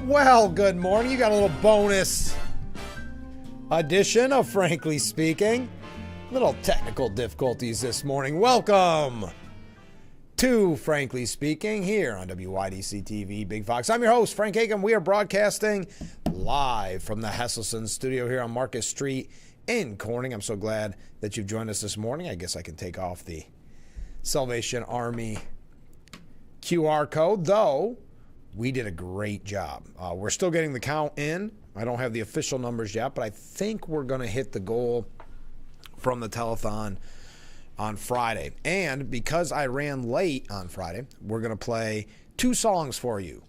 Well, good morning. You got a little bonus edition of Frankly Speaking. Little technical difficulties this morning. Welcome to Frankly Speaking here on WYDC TV, Big Fox. I'm your host, Frank Hagan. We are broadcasting live from the Hesselson studio here on Market Street in Corning. I'm so glad that you've joined us this morning. I guess I can take off the Salvation Army QR code, though we did a great job. We're still getting the count in. I don't have the official numbers yet, but I think we're going to hit the goal from the telethon on Friday. And because I ran late on Friday, we're going to play two songs for you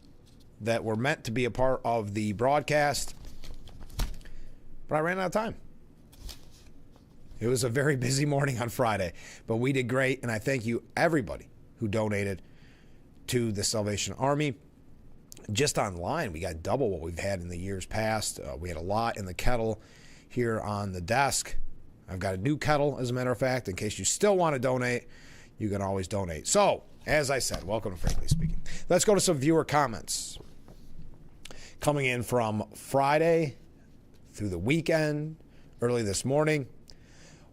that were meant to be a part of the broadcast, but I ran out of time. It was a very busy morning on Friday, but we did great, and I thank you, everybody who donated to the Salvation Army. Just online, we got double what we've had in the years past. We had a lot in the kettle here on the desk. I've got a new kettle, as a matter of fact. In case you still want to donate, you can always donate. So, as I said, welcome to Frankly Speaking. Let's go to some viewer comments. Coming in from Friday through the weekend, early this morning.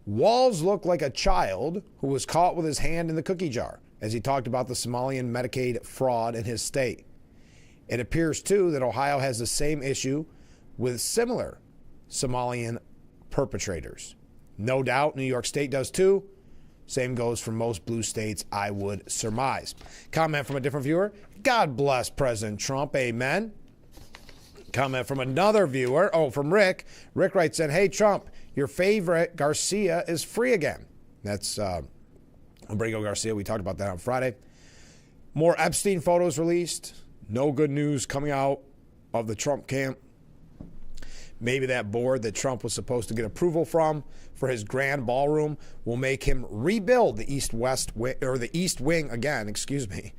Walls looked like a child who was caught with his hand in the cookie jar as he talked about the Somalian Medicaid fraud in his state. It appears, too, that Ohio has the same issue with similar Somalian perpetrators. No doubt New York State does, too. Same goes for most blue states, I would surmise. Comment from a different viewer. God bless President Trump. Amen. Comment from another viewer. Oh, from Rick. Rick writes in, hey, Trump, your favorite Garcia is free again. That's Abrego Garcia. We talked about that on Friday. More Epstein photos released. No good news coming out of the Trump camp. Maybe that board that Trump was supposed to get approval from for his grand ballroom will make him rebuild the East Wing again, excuse me.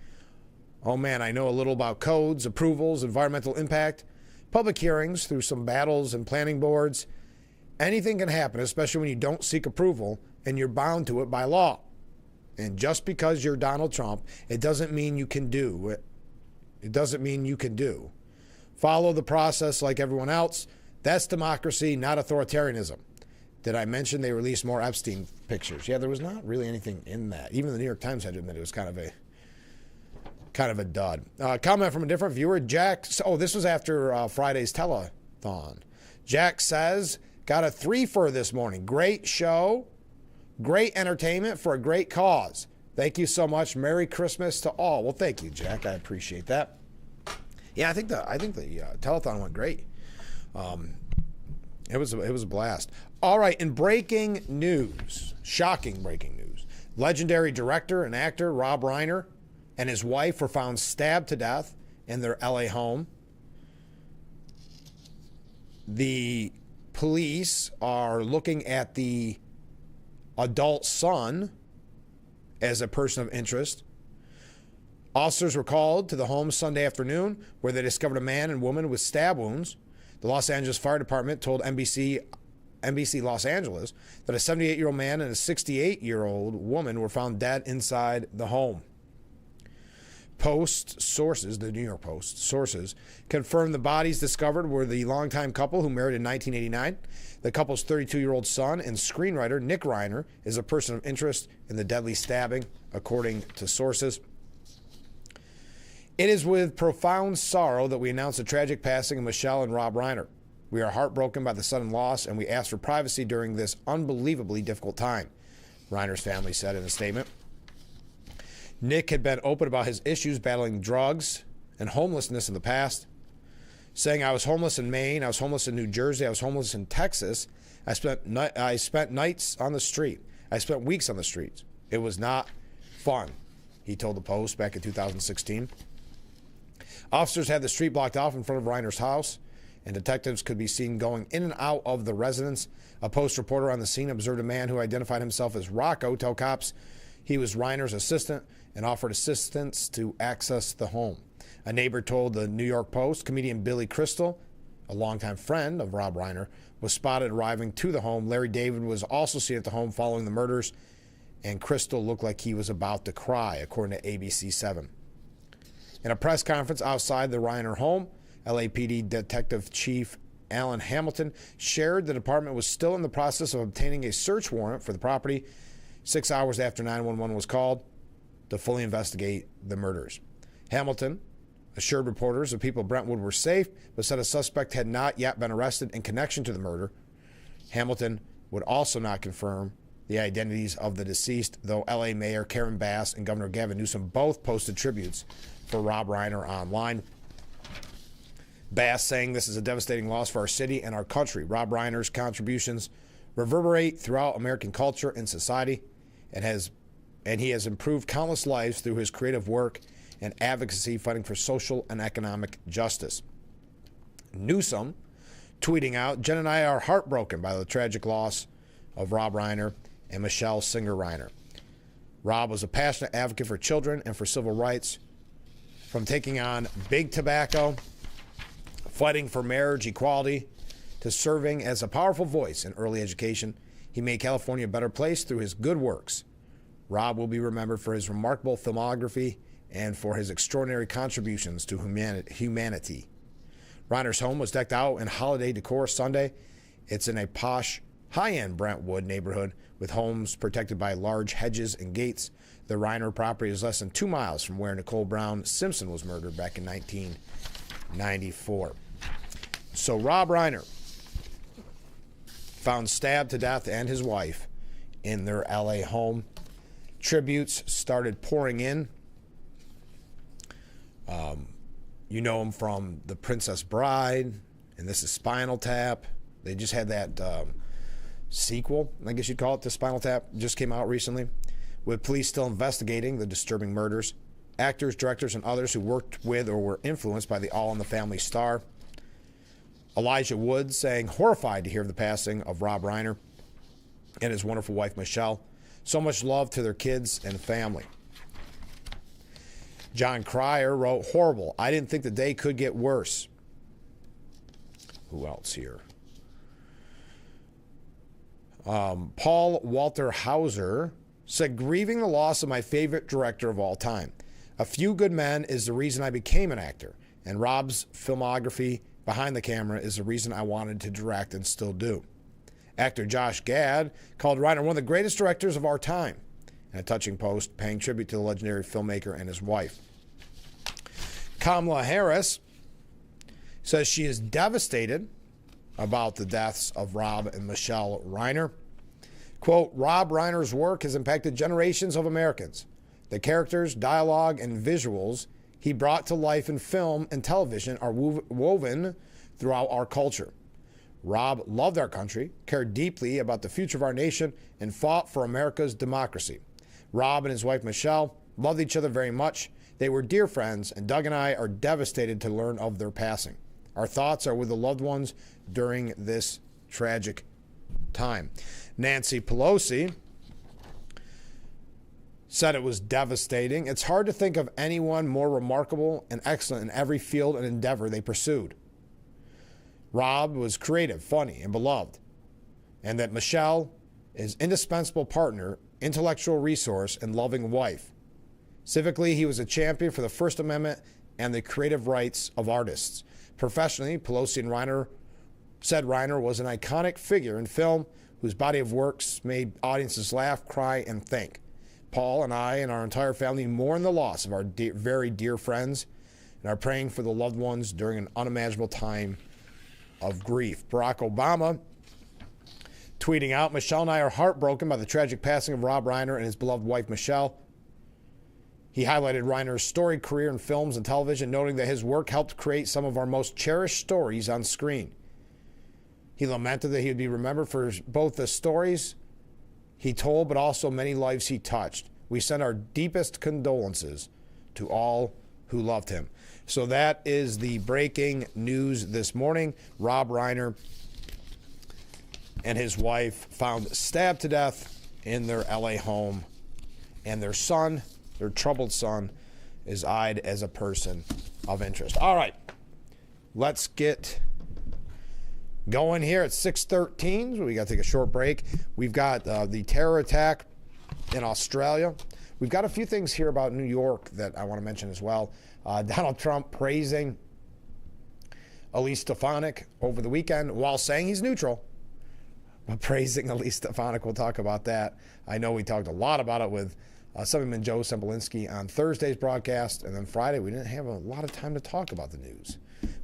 Oh man, I know a little about codes, approvals, environmental impact, public hearings through some battles and planning boards. Anything can happen, especially when you don't seek approval and you're bound to it by law. And just because you're Donald Trump, it doesn't mean you can do it. It doesn't mean you can do. Follow the process like everyone else. That's democracy, not authoritarianism. Did I mention they released more Epstein pictures? Yeah, there was not really anything in that. Even the New York Times had to admit it was kind of a dud. Comment from a different viewer. Jack, oh, this was after Friday's telethon. Jack says, got a 3-fer this morning. Great show. Great entertainment for a great cause. Thank you so much. Merry Christmas to all. Well, thank you, Jack. I appreciate that. Yeah, I think the telethon went great. It was a blast. All right, in breaking news, shocking breaking news, legendary director and actor Rob Reiner and his wife were found stabbed to death in their LA home. The police are looking at the adult son as a person of interest. Officers were called to the home Sunday afternoon where they discovered a man and woman with stab wounds. The Los Angeles Fire Department told NBC Los Angeles that a 78-year-old man and a 68-year-old woman were found dead inside the home. Post sources, the New York Post sources, confirmed the bodies discovered were the longtime couple who married in 1989. The couple's 32-year-old son and screenwriter Nick Reiner is a person of interest in the deadly stabbing, according to sources. It is with profound sorrow that we announce the tragic passing of Michelle and Rob Reiner. We are heartbroken by the sudden loss, and we ask for privacy during this unbelievably difficult time, Reiner's family said in a statement. Nick had been open about his issues battling drugs and homelessness in the past, saying, I was homeless in Maine, I was homeless in New Jersey, I was homeless in Texas. I spent nights on the street. I spent weeks on the streets. It was not fun, he told the Post back in 2016. Officers had the street blocked off in front of Reiner's house, and detectives could be seen going in and out of the residence. A Post reporter on the scene observed a man who identified himself as Rocco tell cops he was Reiner's assistant and offered assistance to access the home. A neighbor told the New York Post comedian Billy Crystal, a longtime friend of Rob Reiner, was spotted arriving to the home. Larry David was also seen at the home following the murders, and Crystal looked like he was about to cry, according to ABC 7. In a press conference outside the Reiner home, LAPD Detective Chief Alan Hamilton shared the department was still in the process of obtaining a search warrant for the property 6 hours after 911 was called to fully investigate the murders. Hamilton assured reporters the people of Brentwood were safe, but said a suspect had not yet been arrested in connection to the murder. Hamilton would also not confirm the identities of the deceased, though L.A. Mayor Karen Bass and Governor Gavin Newsom both posted tributes for Rob Reiner online. Bass saying this is a devastating loss for our city and our country. Rob Reiner's contributions reverberate throughout American culture and society, and he has improved countless lives through his creative work and advocacy fighting for social and economic justice. Newsom tweeting out, Jen and I are heartbroken by the tragic loss of Rob Reiner and Michelle Singer Reiner. Rob was a passionate advocate for children and for civil rights, from taking on big tobacco, fighting for marriage equality, to serving as a powerful voice in early education. He made California a better place through his good works. Rob will be remembered for his remarkable filmography and for his extraordinary contributions to humanity. Reiner's home was decked out in holiday decor Sunday. It's in a posh, high-end Brentwood neighborhood with homes protected by large hedges and gates. The Reiner property is less than 2 miles from where Nicole Brown Simpson was murdered back in 1994. So Rob Reiner found stabbed to death, and his wife in their LA home. Tributes started pouring in. You know him from The Princess Bride, and this is Spinal Tap. They just had that sequel, I guess you'd call it, to Spinal Tap, just came out recently, with police still investigating the disturbing murders. Actors, directors, and others who worked with or were influenced by the All in the Family star. Elijah Wood saying, horrified to hear of the passing of Rob Reiner and his wonderful wife, Michelle. So much love to their kids and family. John Cryer wrote, horrible. I didn't think the day could get worse. Who else here? Paul Walter Hauser said, grieving the loss of my favorite director of all time. A Few Good Men is the reason I became an actor, and Rob's filmography behind the camera is the reason I wanted to direct and still do. Actor Josh Gad called Reiner one of the greatest directors of our time, in a touching post paying tribute to the legendary filmmaker and his wife. Kamala Harris says she is devastated about the deaths of Rob and Michelle Reiner. Quote, Rob Reiner's work has impacted generations of Americans. The characters, dialogue, and visuals he brought to life in film and television are woven throughout our culture. Rob loved our country, cared deeply about the future of our nation, and fought for America's democracy. Rob and his wife Michelle loved each other very much. They were dear friends, and Doug and I are devastated to learn of their passing. Our thoughts are with the loved ones during this tragic time. Nancy Pelosi said it was devastating. It's hard to think of anyone more remarkable and excellent in every field and endeavor they pursued. Rob was creative, funny, and beloved, and that Michelle is indispensable partner, intellectual resource, and loving wife. Civically, he was a champion for the First Amendment and the creative rights of artists. Professionally, Pelosi and Reiner said Reiner was an iconic figure in film whose body of works made audiences laugh, cry, and think. Paul and I and our entire family mourn the loss of our very dear friends and are praying for the loved ones during an unimaginable time of grief. Barack Obama tweeting out, Michelle and I are heartbroken by the tragic passing of Rob Reiner and his beloved wife, Michelle. He highlighted Reiner's storied career in films and television, noting that his work helped create some of our most cherished stories on screen. He lamented that he would be remembered for both the stories he told, but also many lives he touched. We send our deepest condolences to all who loved him. So that is the breaking news this morning. Rob Reiner and his wife found stabbed to death in their LA home, and their son, their troubled son, is eyed as a person of interest. All right, let's get going here at 6:13. So we got to take a short break. We've got the terror attack in Australia. We've got a few things here about New York that I want to mention as well. Donald Trump praising Elise Stefanik over the weekend while saying he's neutral, but praising Elise Stefanik. We'll talk about that. I know we talked a lot about it with Assemblyman Joe Sempolinski on Thursday's broadcast, and then Friday we didn't have a lot of time to talk about the news.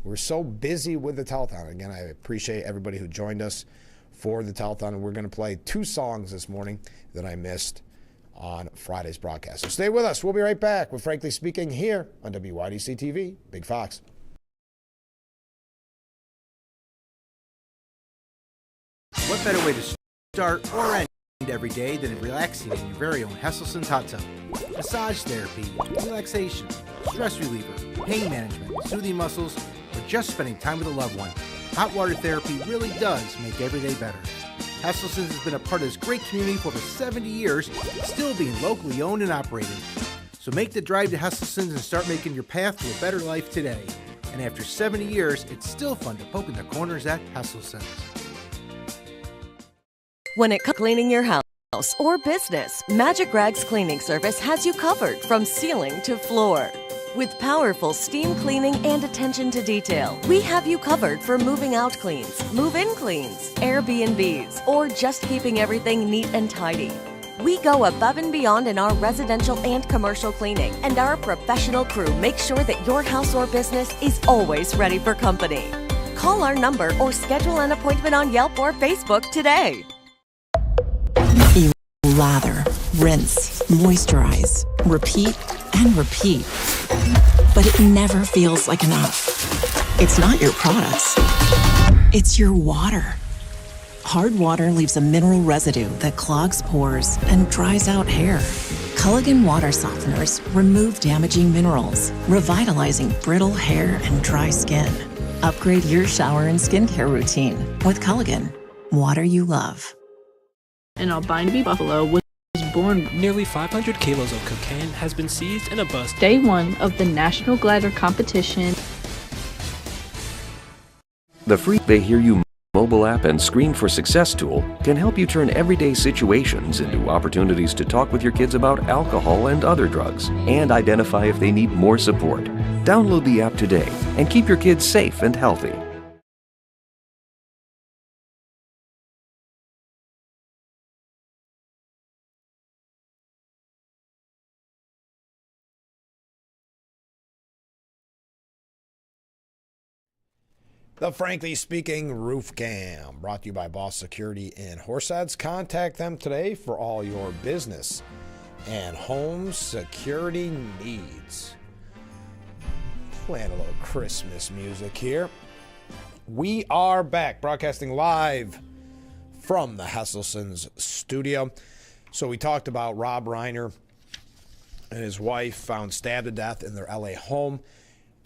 We're so busy with the telethon. Again, I appreciate everybody who joined us for the telethon. We're going to play 2 songs this morning that I missed on Friday's broadcast. So stay with us. We'll be right back with Frankly Speaking here on WYDC TV, Big Fox. What better way to start or end every day than relaxing in your very own Hesselson's hot tub? Massage therapy, relaxation, stress reliever, pain management, soothing muscles, or just spending time with a loved one. Hot water therapy really does make every day better. Hesselson's has been a part of this great community for over 70 years, still being locally owned and operated. So make the drive to Hesselson's and start making your path to a better life today. And after 70 years, it's still fun to poke in the corners at Hesselson's. When it comes to cleaning your house or business, Magic Rags Cleaning Service has you covered from ceiling to floor. With powerful steam cleaning and attention to detail, we have you covered for moving out cleans, move-in cleans, Airbnbs, or just keeping everything neat and tidy. We go above and beyond in our residential and commercial cleaning, and our professional crew makes sure that your house or business is always ready for company. Call our number or schedule an appointment on Yelp or Facebook today. You lather, rinse, moisturize, repeat, and repeat. But it never feels like enough. It's not your products. It's your water. Hard water leaves a mineral residue that clogs pores and dries out hair. Culligan water softeners remove damaging minerals, revitalizing brittle hair and dry skin. Upgrade your shower and skincare routine with Culligan, water you love. An Albany buffalo was born. Nearly 500 kilos of cocaine has been seized in a bus. Day 1 of the National Glider Competition. The free They Hear You mobile app and Screen for Success tool can help you turn everyday situations into opportunities to talk with your kids about alcohol and other drugs and identify if they need more support. Download the app today and keep your kids safe and healthy. The Frankly Speaking Roof Cam, brought to you by Boss Security in Horseheads. Contact them today for all your business and home security needs. Playing a little Christmas music here. We are back, broadcasting live from the Hesselson's studio. So we talked about Rob Reiner and his wife found stabbed to death in their LA home.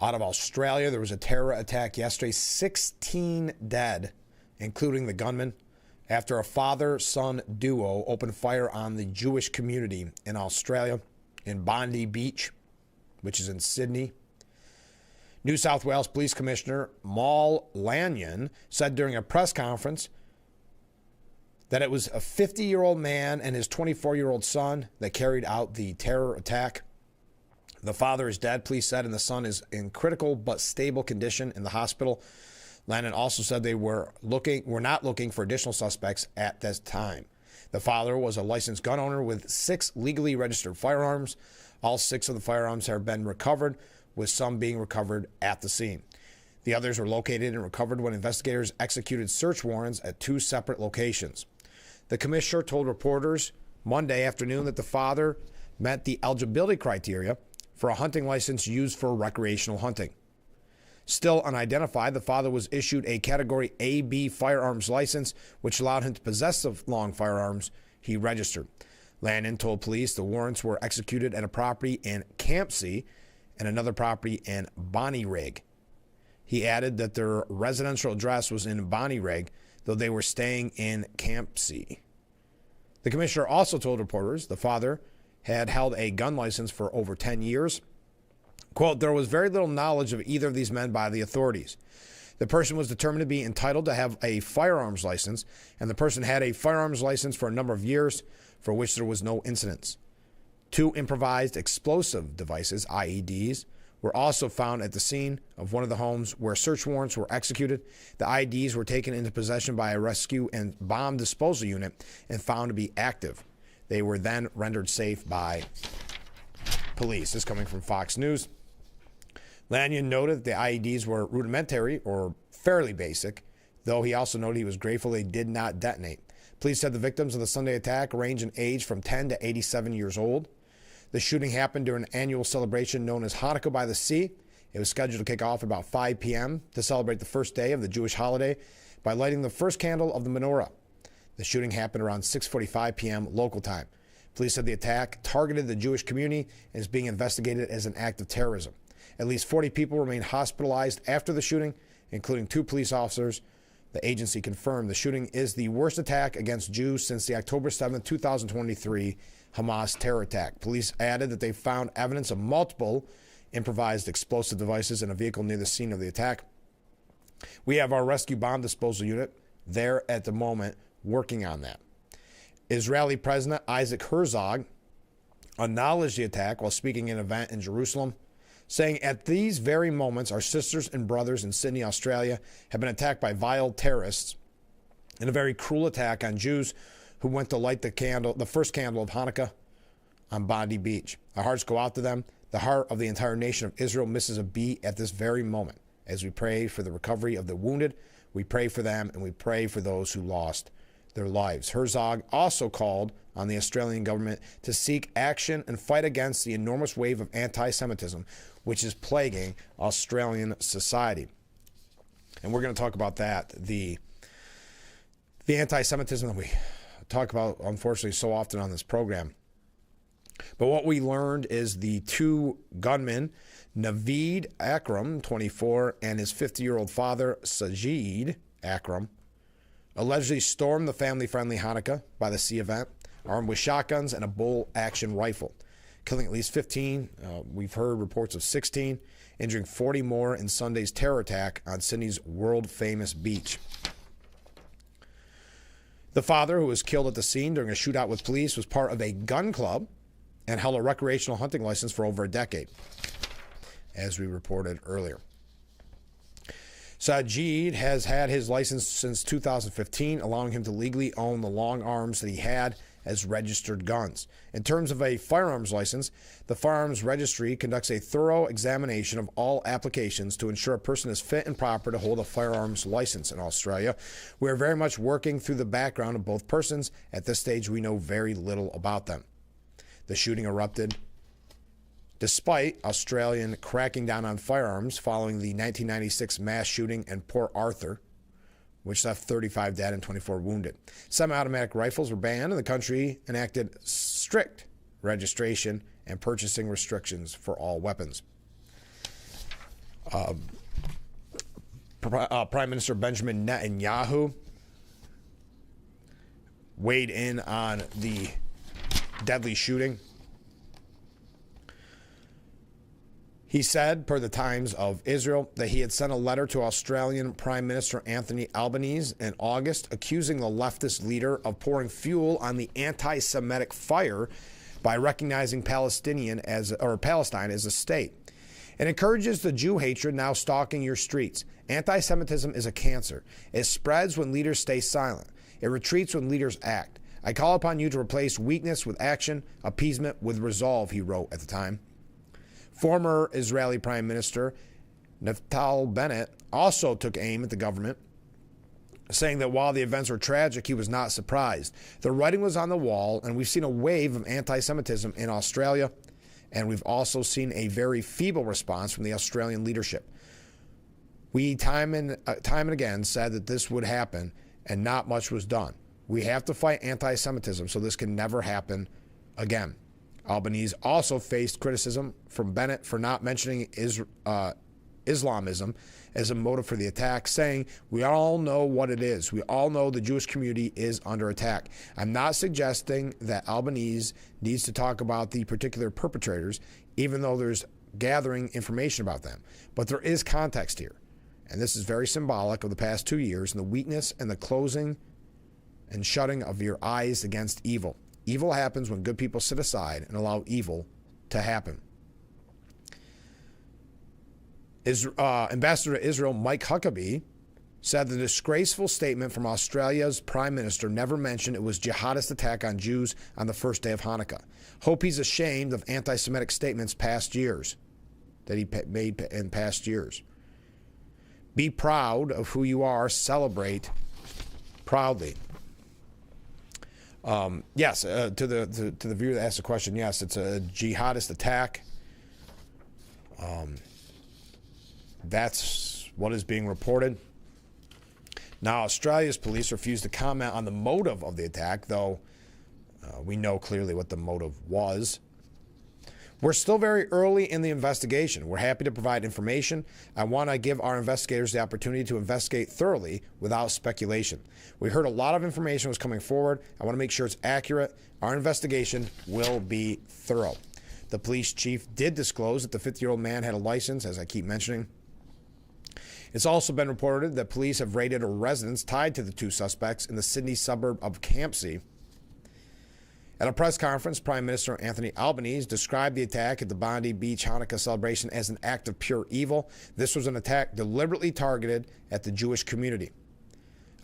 Out of Australia, there was a terror attack yesterday, 16 dead, including the gunman, after a father-son duo opened fire on the Jewish community in Australia, in Bondi Beach, which is in Sydney. New South Wales Police Commissioner Mal Lanyon said during a press conference that it was a 50-year-old man and his 24-year-old son that carried out the terror attack. The father is dead, police said, and the son is in critical but stable condition in the hospital. Lannon also said they were not looking for additional suspects at this time. The father was a licensed gun owner with 6 legally registered firearms. All 6 of the firearms have been recovered, with some being recovered at the scene. The others were located and recovered when investigators executed search warrants at 2 separate locations. The commissioner told reporters Monday afternoon that the father met the eligibility criteria for a hunting license used for recreational hunting. Still unidentified, the father was issued a Category AB firearms license, which allowed him to possess the long firearms he registered. Lannon told police the warrants were executed at a property in Campsie and another property in Bonnyrigg. He added that their residential address was in Bonnyrigg, though they were staying in Campsie. The commissioner also told reporters the father had held a gun license for over 10 years. Quote, there was very little knowledge of either of these men by the authorities. The person was determined to be entitled to have a firearms license, and the person had a firearms license for a number of years for which there was no incidents. 2 improvised explosive devices, IEDs, were also found at the scene of one of the homes where search warrants were executed. The IDs were taken into possession by a rescue and bomb disposal unit and found to be active. They were then rendered safe by police. This is coming from Fox News. Lanyon noted that the IEDs were rudimentary or fairly basic, though he also noted he was grateful they did not detonate. Police said the victims of the Sunday attack range in age from 10 to 87 years old. The shooting happened during an annual celebration known as Hanukkah by the Sea. It was scheduled to kick off at about 5 p.m. to celebrate the first day of the Jewish holiday by lighting the first candle of the menorah. The shooting happened around 6:45 p.m. local time. Police said the attack targeted the Jewish community and is being investigated as an act of terrorism. At least 40 people remain hospitalized after the shooting, including 2 police officers. The agency confirmed the shooting is the worst attack against Jews since the October 7, 2023 Hamas terror attack. Police added that they found evidence of multiple improvised explosive devices in a vehicle near the scene of the attack. We have our rescue bomb disposal unit there at the moment working on that. Israeli President Isaac Herzog acknowledged the attack while speaking at an event in Jerusalem, saying, "At these very moments, our sisters and brothers in Sydney, Australia, have been attacked by vile terrorists in a very cruel attack on Jews who went to light the first candle of Hanukkah on Bondi Beach. Our hearts go out to them. The heart of the entire nation of Israel misses a beat at this very moment. As we pray for the recovery of the wounded, we pray for them and we pray for those who lost their lives." Herzog also called on the Australian government to seek action and fight against the enormous wave of anti-Semitism which is plaguing Australian society. And we're going to talk about that, the anti-Semitism that we talk about, unfortunately, so often on this program. But what we learned is the 2 gunmen, Naveed Akram, 24, and his 50-year-old father, Sajid Akram, allegedly stormed the family-friendly Hanukkah by the Sea event, armed with shotguns and a bolt-action rifle, killing at least 15. We've heard reports of 16, injuring 40 more in Sunday's terror attack on Sydney's world-famous beach. The father, who was killed at the scene during a shootout with police, was part of a gun club and held a recreational hunting license for over a decade, as we reported earlier. Sajid has had his license since 2015, allowing him to legally own the long arms that he had as registered guns. In terms of a firearms license, the Firearms Registry conducts a thorough examination of all applications to ensure a person is fit and proper to hold a firearms license in Australia. We are very much working through the background of both persons. At this stage, we know very little about them. The shooting erupted despite Australian cracking down on firearms following the 1996 mass shooting in Port Arthur, which left 35 dead and 24 wounded. Semi-automatic rifles were banned, and the country enacted strict registration and purchasing restrictions for all weapons. Prime Minister Benjamin Netanyahu weighed in on the deadly shooting. He said, per the Times of Israel, that he had sent a letter to Australian Prime Minister Anthony Albanese in August accusing the leftist leader of pouring fuel on the anti-Semitic fire by recognizing Palestine as a state. It encourages the Jew hatred now stalking your streets. Anti-Semitism is a cancer. It spreads when leaders stay silent. It retreats when leaders act. I call upon you to replace weakness with action, appeasement with resolve, he wrote at the time. Former Israeli Prime Minister Naftali Bennett also took aim at the government, saying that while the events were tragic, he was not surprised. The writing was on the wall, and we've seen a wave of anti-Semitism in Australia, and we've also seen a very feeble response from the Australian leadership. We time and again said that this would happen, and not much was done. We have to fight anti-Semitism so this can never happen again. Albanese also faced criticism from Bennett for not mentioning Islamism as a motive for the attack, saying, "We all know what it is. We all know the Jewish community is under attack." I'm not suggesting that Albanese needs to talk about the particular perpetrators, even though there's gathering information about them. But there is context here. And this is very symbolic of the past 2 years and the weakness and the closing and shutting of your eyes against evil. Evil happens when good people sit aside and allow evil to happen. Ambassador to Israel Mike Huckabee said the disgraceful statement from Australia's Prime Minister never mentioned it was jihadist attack on Jews on the first day of Hanukkah. Hope he's ashamed of anti-Semitic statements that he made in past years. Be proud of who you are. Celebrate proudly. Yes, to the viewer that asked the question, yes, it's a jihadist attack. That's what is being reported. Now, Australia's police refused to comment on the motive of the attack, though we know clearly what the motive was. We're still very early in the investigation. We're happy to provide information. I want to give our investigators the opportunity to investigate thoroughly without speculation. We heard a lot of information was coming forward. I want to make sure it's accurate. Our investigation will be thorough. The police chief did disclose that the 50-year-old man had a license, as I keep mentioning. It's also been reported that police have raided a residence tied to the two suspects in the Sydney suburb of Campsie. At a press conference, Prime Minister Anthony Albanese described the attack at the Bondi Beach Hanukkah celebration as an act of pure evil. This was an attack deliberately targeted at the Jewish community.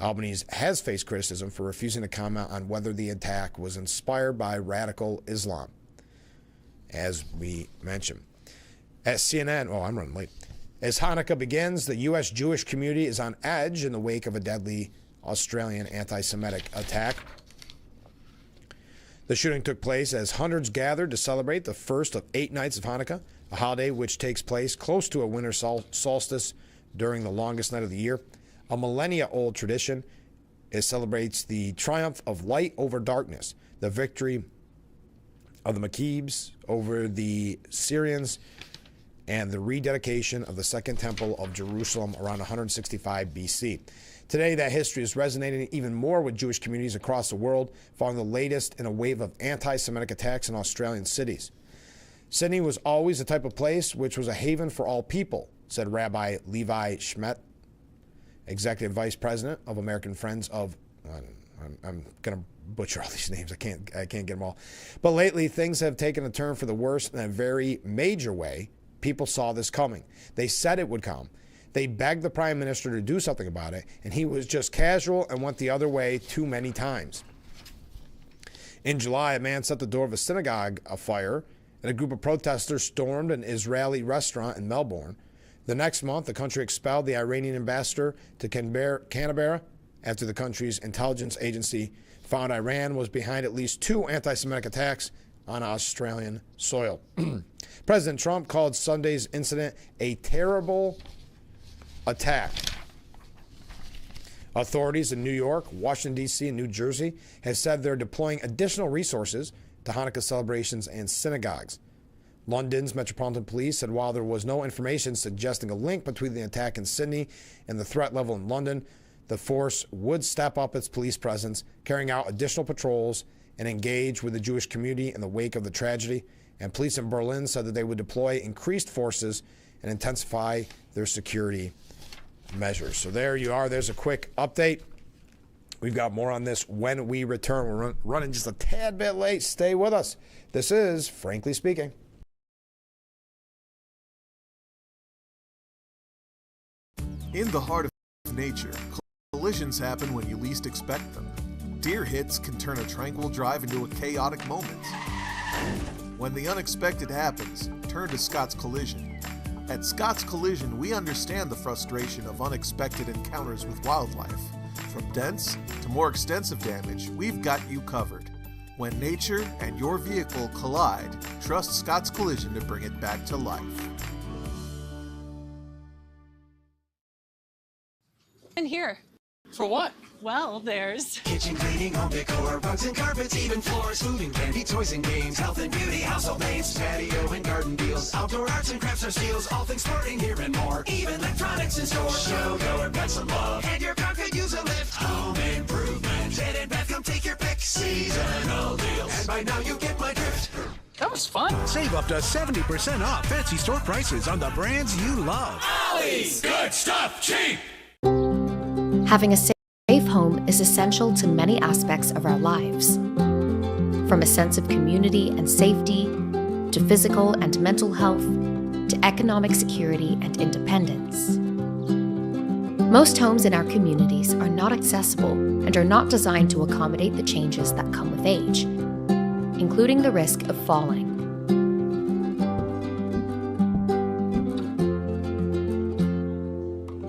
Albanese has faced criticism for refusing to comment on whether the attack was inspired by radical Islam, as we mentioned. At CNN, I'm running late. As Hanukkah begins, the U.S. Jewish community is on edge in the wake of a deadly Australian anti-Semitic attack. The shooting took place as hundreds gathered to celebrate the first of 8 nights of Hanukkah, a holiday which takes place close to a winter solstice during the longest night of the year. A millennia-old tradition. It celebrates the triumph of light over darkness, the victory of the Maccabees over the Syrians, and the rededication of the Second Temple of Jerusalem around 165 BC. Today, that history is resonating even more with Jewish communities across the world, following the latest in a wave of anti-Semitic attacks in Australian cities. Sydney was always the type of place which was a haven for all people, said Rabbi Levi Schmidt, Executive Vice President of American Friends of... I'm going to butcher all these names. I can't get them all. But lately, things have taken a turn for the worse in a very major way. People saw this coming. They said it would come. They begged the Prime Minister to do something about it, and he was just casual and went the other way too many times. In July, a man set the door of a synagogue afire, and a group of protesters stormed an Israeli restaurant in Melbourne. The next month, the country expelled the Iranian ambassador to Canberra after the country's intelligence agency found Iran was behind at least 2 anti-Semitic attacks on Australian soil. President Trump called Sunday's incident a terrible attack. Authorities in New York, Washington, D.C., and New Jersey have said they're deploying additional resources to Hanukkah celebrations and synagogues. London's Metropolitan Police said while there was no information suggesting a link between the attack in Sydney and the threat level in London, the force would step up its police presence, carrying out additional patrols and engage with the Jewish community in the wake of the tragedy. And police in Berlin said that they would deploy increased forces and intensify their security measures. So there you are. There's a quick update. We've got more on this when we return. We're running just a tad bit late. Stay with us. This is Frankly Speaking. In the heart of nature, collisions happen when you least expect them. Deer hits can turn a tranquil drive into a chaotic moment. When the unexpected happens, turn to Scott's Collision. At Scott's Collision, we understand the frustration of unexpected encounters with wildlife. From dents to more extensive damage, we've got you covered. When nature and your vehicle collide, trust Scott's Collision to bring it back to life. In here. For what? Well, there's kitchen cleaning, home decor, rugs and carpets, even floors, food and candy, toys and games, health and beauty, household names, patio and garden deals, outdoor arts and crafts or steals, all things sporting here and more, even electronics in store. Show your pet some love, and your car could use a lift. Home improvement, bed and bath, come take your pick. Seasonal deals, and by now you get my drift. That was fun. Save up to 70% off fancy store prices on the brands you love. Ollie's, good stuff, cheap. Having a safe home is essential to many aspects of our lives. From a sense of community and safety, to physical and mental health, to economic security and independence. Most homes in our communities are not accessible and are not designed to accommodate the changes that come with age, including the risk of falling.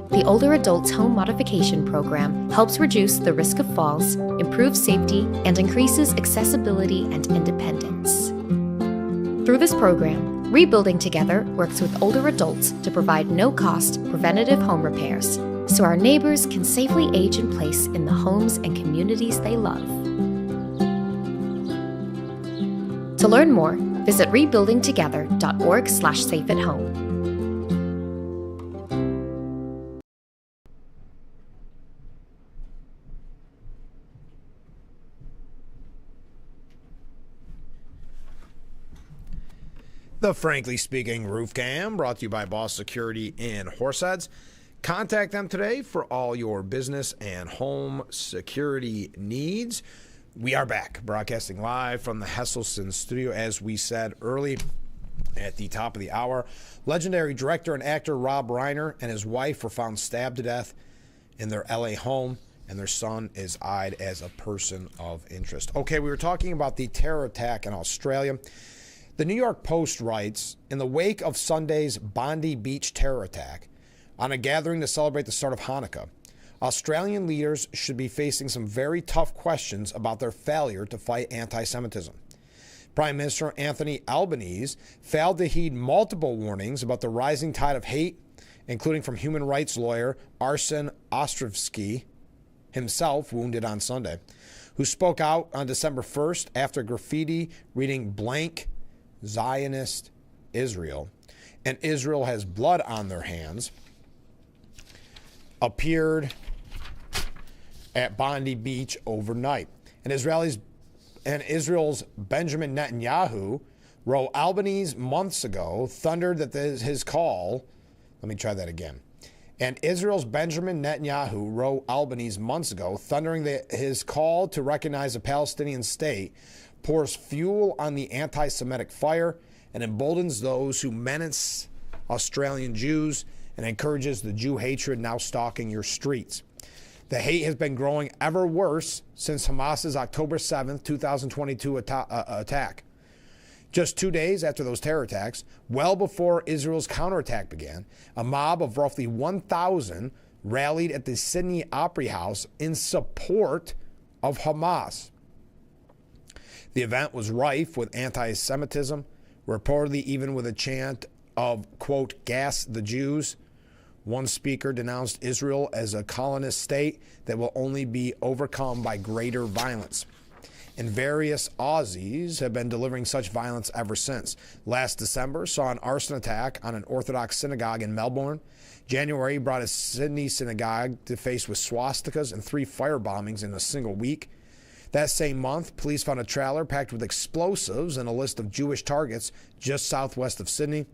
The Older Adults Home Modification Program helps reduce the risk of falls, improves safety, and increases accessibility and independence. Through this program, Rebuilding Together works with older adults to provide no-cost preventative home repairs so our neighbors can safely age in place in the homes and communities they love. To learn more, visit rebuildingtogether.org/safeathome. The Frankly Speaking Roof Cam, brought to you by Boss Security in Horseheads. Contact them today for all your business and home security needs. We are back, broadcasting live from the Hesselson studio. As we said early at the top of the hour, legendary director and actor Rob Reiner and his wife were found stabbed to death in their L.A. home, and their son is eyed as a person of interest. Okay, we were talking about the terror attack in Australia. The New York Post writes, in the wake of Sunday's Bondi Beach terror attack, on a gathering to celebrate the start of Hanukkah, Australian leaders should be facing some very tough questions about their failure to fight anti-Semitism. Prime Minister Anthony Albanese failed to heed multiple warnings about the rising tide of hate, including from human rights lawyer Arsen Ostrovsky, himself wounded on Sunday, who spoke out on December 1st after graffiti reading blank Zionist Israel, and Israel has blood on their hands, appeared at Bondi Beach overnight. And Israel's Benjamin Netanyahu wrote Albanese months ago, thundered that his call, let me try that again. And Israel's Benjamin Netanyahu wrote Albanese months ago, thundering that his call to recognize a Palestinian state pours fuel on the anti-Semitic fire and emboldens those who menace Australian Jews and encourages the Jew hatred now stalking your streets. The hate has been growing ever worse since Hamas's October 7th, 2022 attack. Just 2 days after those terror attacks, well before Israel's counterattack began, a mob of roughly 1,000 rallied at the Sydney Opry House in support of Hamas. The event was rife with anti-Semitism, reportedly even with a chant of, quote, gas the Jews. One speaker denounced Israel as a colonist state that will only be overcome by greater violence. And various Aussies have been delivering such violence ever since. Last December saw an arson attack on an Orthodox synagogue in Melbourne. January brought a Sydney synagogue to face with swastikas and 3 fire bombings in a single week. That same month, police found a trailer packed with explosives and a list of Jewish targets just southwest of Sydney.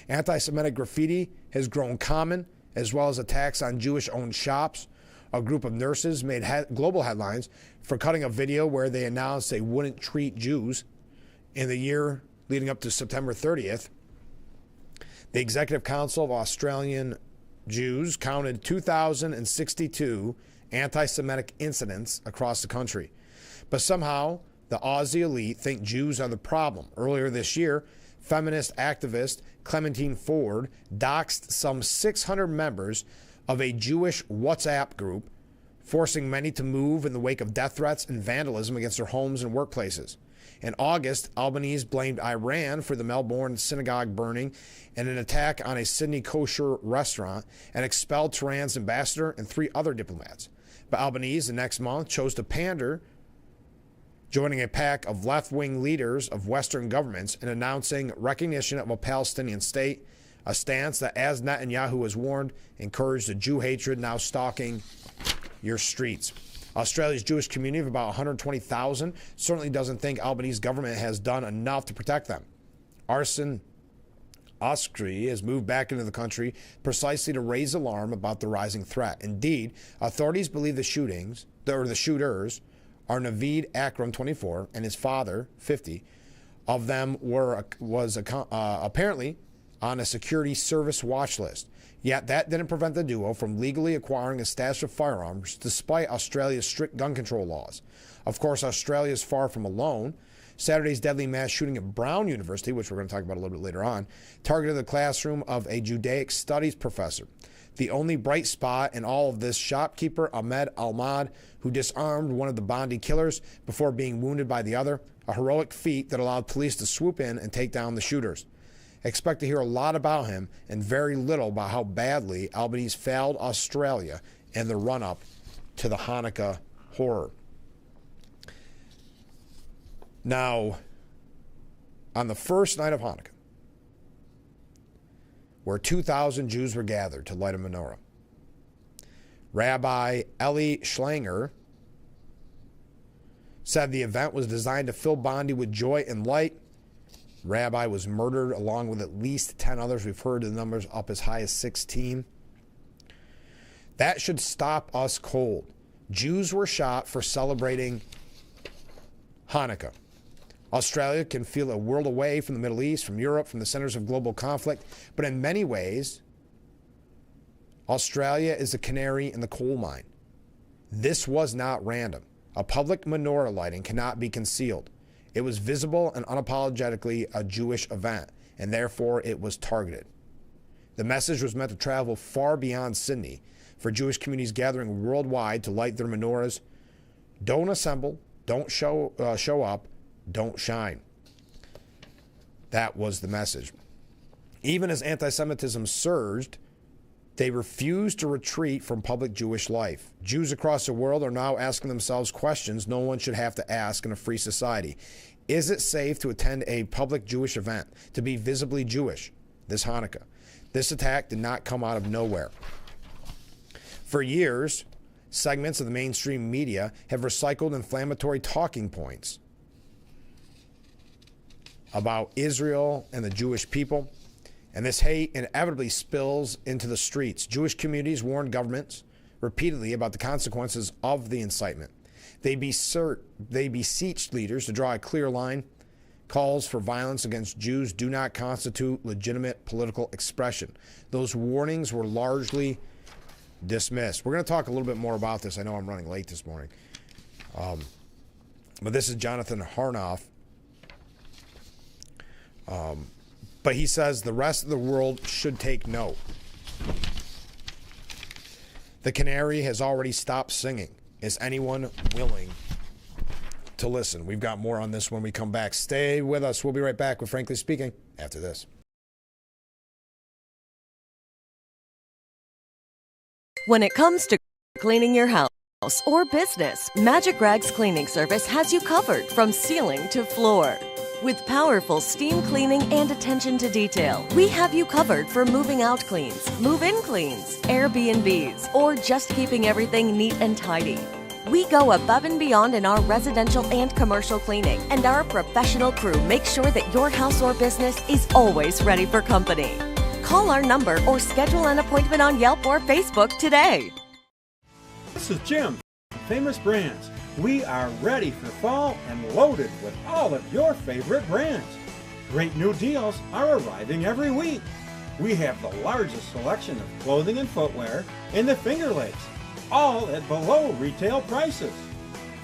Anti-Semitic graffiti has grown common, as well as attacks on Jewish-owned shops. A group of nurses made global headlines for cutting a video where they announced they wouldn't treat Jews. In the year leading up to September 30th, the Executive Council of Australian Jews counted 2,062 anti-Semitic incidents across the country. But somehow, the Aussie elite think Jews are the problem. Earlier this year, feminist activist Clementine Ford doxed some 600 members of a Jewish WhatsApp group, forcing many to move in the wake of death threats and vandalism against their homes and workplaces. In August, Albanese blamed Iran for the Melbourne synagogue burning and an attack on a Sydney kosher restaurant, and expelled Tehran's ambassador and 3 other diplomats. But Albanese, the next month, chose to pander, joining a pack of left-wing leaders of Western governments and announcing recognition of a Palestinian state, a stance that, as Netanyahu has warned, encouraged the Jew hatred now stalking your streets. Australia's Jewish community of about 120,000 certainly doesn't think Albanese's government has done enough to protect them. Arsen Ostrovsky has moved back into the country precisely to raise alarm about the rising threat. Indeed, authorities believe the shooters are Naveed Akram, 24, and his father, 50. Of them was apparently on a security service watch list. Yet that didn't prevent the duo from legally acquiring a stash of firearms despite Australia's strict gun control laws. Of course, Australia is far from alone. Saturday's deadly mass shooting at Brown University, which we're going to talk about a little bit later on, targeted the classroom of a Judaic studies professor. The only bright spot in all of this, shopkeeper Ahmed Almad, who disarmed one of the Bondi killers before being wounded by the other, a heroic feat that allowed police to swoop in and take down the shooters. Expect to hear a lot about him and very little about how badly Albanese failed Australia in the run-up to the Hanukkah horror. Now, on the first night of Hanukkah, where 2,000 Jews were gathered to light a menorah, Rabbi Eli Schlanger said the event was designed to fill Bondi with joy and light. Rabbi was murdered along with at least 10 others. We've heard the numbers up as high as 16. That should stop us cold. Jews were shot for celebrating Hanukkah. Australia can feel a world away from the Middle East, from Europe, from the centers of global conflict. But in many ways, Australia is a canary in the coal mine. This was not random. A public menorah lighting cannot be concealed. It was visible and unapologetically a Jewish event, and therefore it was targeted. The message was meant to travel far beyond Sydney for Jewish communities gathering worldwide to light their menorahs. Don't assemble, don't show up, don't shine. That was the message. Even as anti-Semitism surged, they refused to retreat from public Jewish life. Jews across the world are now asking themselves questions no one should have to ask in a free society. Is it safe to attend a public Jewish event, to be visibly Jewish this Hanukkah? This attack did not come out of nowhere. For years, segments of the mainstream media have recycled inflammatory talking points about Israel and the Jewish people, and this hate inevitably spills into the streets. Jewish communities warned governments repeatedly about the consequences of the incitement. They beseeched leaders to draw a clear line. Calls for violence against Jews do not constitute legitimate political expression. Those warnings were largely dismissed. We're going to talk a little bit more about this. I know I'm running late this morning. But this is Jonathan Harnoff. But he says the rest of the world should take note. The canary has already stopped singing. Is anyone willing to listen? We've got more on this when we come back. Stay with us. We'll be right back with Frankly Speaking after this. When it comes to cleaning your house or business, Magic Rags Cleaning Service has you covered from ceiling to floor. With powerful steam cleaning and attention to detail, we have you covered for moving out cleans, move-in cleans, Airbnbs, or just keeping everything neat and tidy. We go above and beyond in our residential and commercial cleaning, and our professional crew makes sure that your house or business is always ready for company. Call our number or schedule an appointment on Yelp or Facebook today. This is Jim from Famous Brands. We are ready for fall and loaded with all of your favorite brands. Great new deals are arriving every week. We have the largest selection of clothing and footwear in the Finger Lakes, all at below retail prices.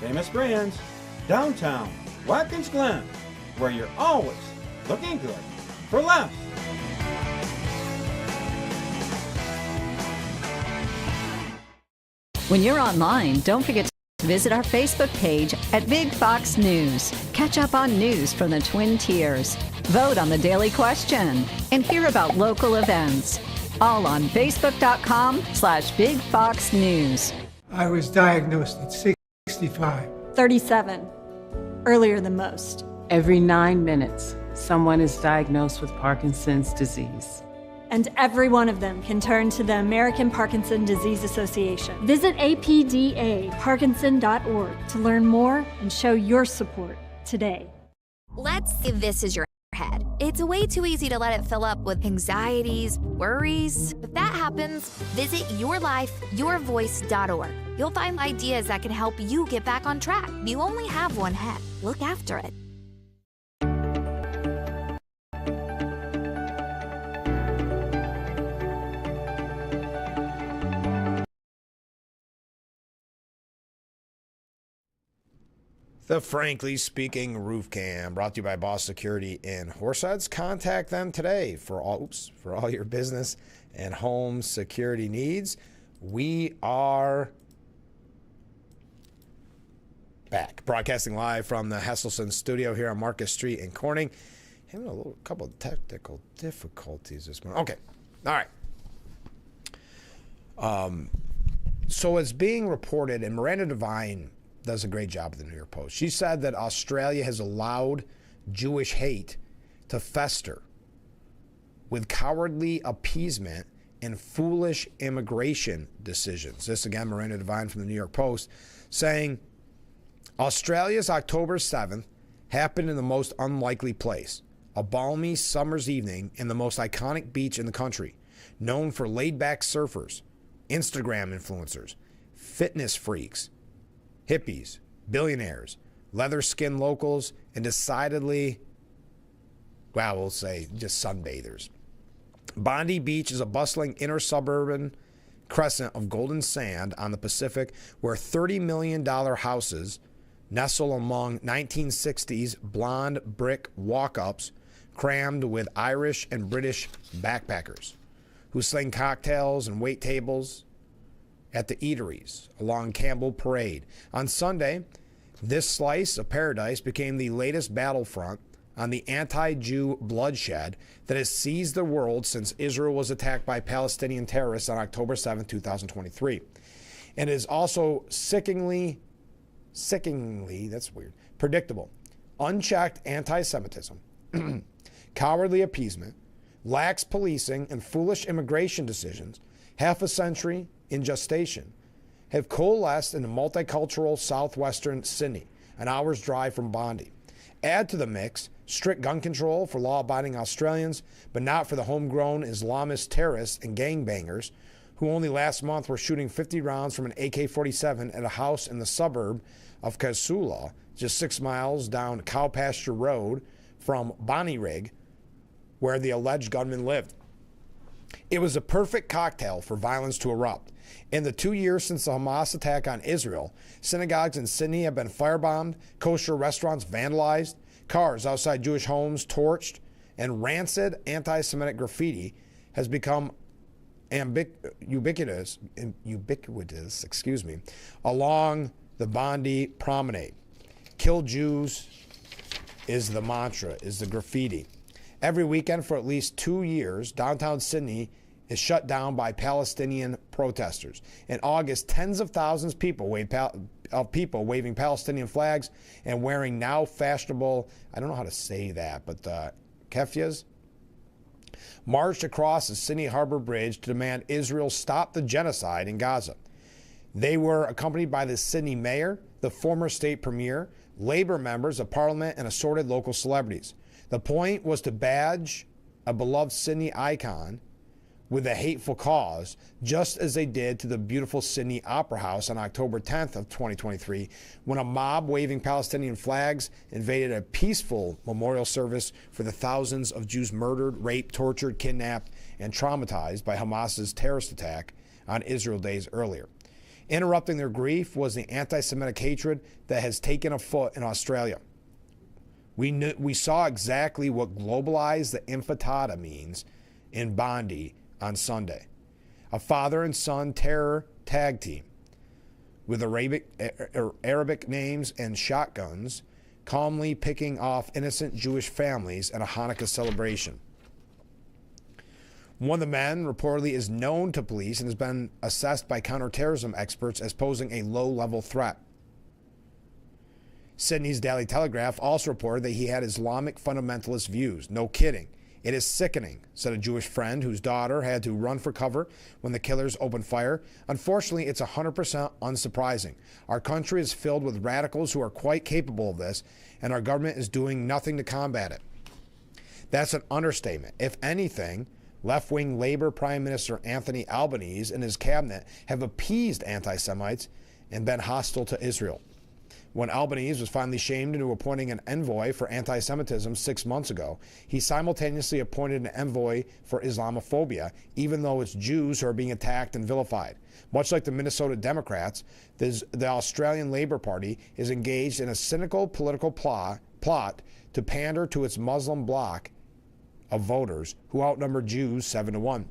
Famous Brands, downtown Watkins Glen, where you're always looking good for less. When you're online, don't forget to visit our Facebook page at Big Fox News. Catch up on news from the Twin Tiers. Vote on the daily question and hear about local events. All on Facebook.com/Big Fox News. I was diagnosed at 65. 37. Earlier than most. Every 9 minutes, someone is diagnosed with Parkinson's disease. And every one of them can turn to the American Parkinson Disease Association. Visit apdaparkinson.org to learn more and show your support today. Let's say this is your head. It's way too easy to let it fill up with anxieties, worries. If that happens, visit yourlifeyourvoice.org. You'll find ideas that can help you get back on track. You only have one head. Look after it. The Frankly Speaking Roof Cam, brought to you by Boss Security in Horseheads. Contact them today for all your business and home security needs. We are back, broadcasting live from the Hesselson studio here on Marcus Street in Corning. Having a couple of technical difficulties this morning. Okay, all right. So it's being reported, and Miranda Devine does a great job at the New York Post. She said that Australia has allowed Jewish hate to fester with cowardly appeasement and foolish immigration decisions. This again, Miranda Devine from the New York Post, saying Australia's October 7th happened in the most unlikely place, a balmy summer's evening in the most iconic beach in the country, known for laid-back surfers, Instagram influencers, fitness freaks, hippies, billionaires, leather-skinned locals, and decidedly, well, we'll say just sunbathers. Bondi Beach is a bustling inner suburban crescent of golden sand on the Pacific where $30 million houses nestle among 1960s blonde brick walk-ups crammed with Irish and British backpackers who sling cocktails and wait tables at the eateries along Campbell Parade. On Sunday, this slice of paradise became the latest battlefront on the anti-Jew bloodshed that has seized the world since Israel was attacked by Palestinian terrorists on October 7, 2023. And is also sickeningly, that's weird, predictable. Unchecked anti-Semitism, cowardly appeasement, lax policing, and foolish immigration decisions, half a century in gestation, have coalesced in the multicultural southwestern Sydney, an hour's drive from Bondi. Add to the mix strict gun control for law-abiding Australians, but not for the homegrown Islamist terrorists and gangbangers who only last month were shooting 50 rounds from an AK-47 at a house in the suburb of Casula, just 6 miles down Cow Pasture Road from Bonnyrigg, where the alleged gunman lived. It was a perfect cocktail for violence to erupt. In the 2 years since the Hamas attack on Israel, synagogues in Sydney have been firebombed, kosher restaurants vandalized, cars outside Jewish homes torched, and rancid anti-Semitic graffiti has become ubiquitous, along the Bondi Promenade. Kill Jews is the mantra, is the graffiti. Every weekend for at least 2 years, downtown Sydney is shut down by Palestinian protesters. In August, tens of thousands of people waving Palestinian flags and wearing now fashionable, I don't know how to say that, but keffiyehs, marched across the Sydney Harbor Bridge to demand Israel stop the genocide in Gaza. They were accompanied by the Sydney mayor, the former state premier, Labor members of parliament, and assorted local celebrities. The point was to badge a beloved Sydney icon with a hateful cause, just as they did to the beautiful Sydney Opera House on October 10th of 2023, when a mob waving Palestinian flags invaded a peaceful memorial service for the thousands of Jews murdered, raped, tortured, kidnapped, and traumatized by Hamas's terrorist attack on Israel days earlier. Interrupting their grief was the anti-Semitic hatred that has taken afoot in Australia. We saw exactly what globalized the intifada means in Bondi on Sunday. A father and son terror tag team with Arabic names and shotguns calmly picking off innocent Jewish families at a Hanukkah celebration. One of the men reportedly is known to police and has been assessed by counterterrorism experts as posing a low-level threat. Sydney's Daily Telegraph also reported that he had Islamic fundamentalist views. No kidding. It is sickening, said a Jewish friend whose daughter had to run for cover when the killers opened fire. Unfortunately, it's 100% unsurprising. Our country is filled with radicals who are quite capable of this, and our government is doing nothing to combat it. That's an understatement. If anything, left-wing Labor Prime Minister Anthony Albanese and his cabinet have appeased anti-Semites and been hostile to Israel. When Albanese was finally shamed into appointing an envoy for anti-Semitism 6 months ago, he simultaneously appointed an envoy for Islamophobia, even though it's Jews who are being attacked and vilified. Much like the Minnesota Democrats, the Australian Labor Party is engaged in a cynical political plot to pander to its Muslim bloc of voters who outnumber Jews 7-1.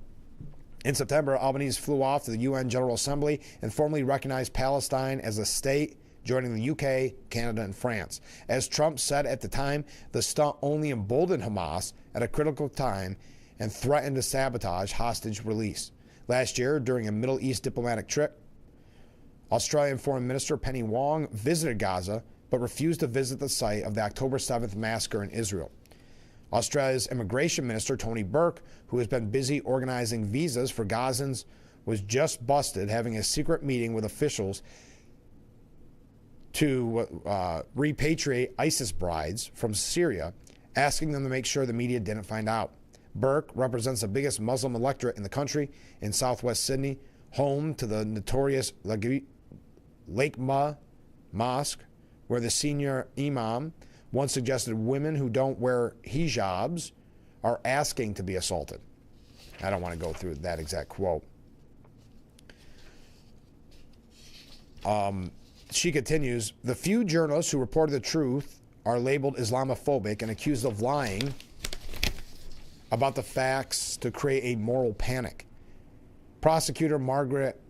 In September, Albanese flew off to the UN General Assembly and formally recognized Palestine as a state, joining the UK, Canada, and France. As Trump said at the time, the stunt only emboldened Hamas at a critical time and threatened to sabotage hostage release. Last year, during a Middle East diplomatic trip, Australian Foreign Minister Penny Wong visited Gaza but refused to visit the site of the October 7th massacre in Israel. Australia's Immigration Minister Tony Burke, who has been busy organizing visas for Gazans, was just busted having a secret meeting with officials to repatriate ISIS brides from Syria, asking them to make sure the media didn't find out. Burke represents the biggest Muslim electorate in the country in southwest Sydney, home to the notorious Lake Ma Mosque, where the senior imam once suggested women who don't wear hijabs are asking to be assaulted. I don't want to go through that exact quote. She continues, the few journalists who reported the truth are labeled Islamophobic and accused of lying about the facts to create a moral panic. Prosecutor Margaret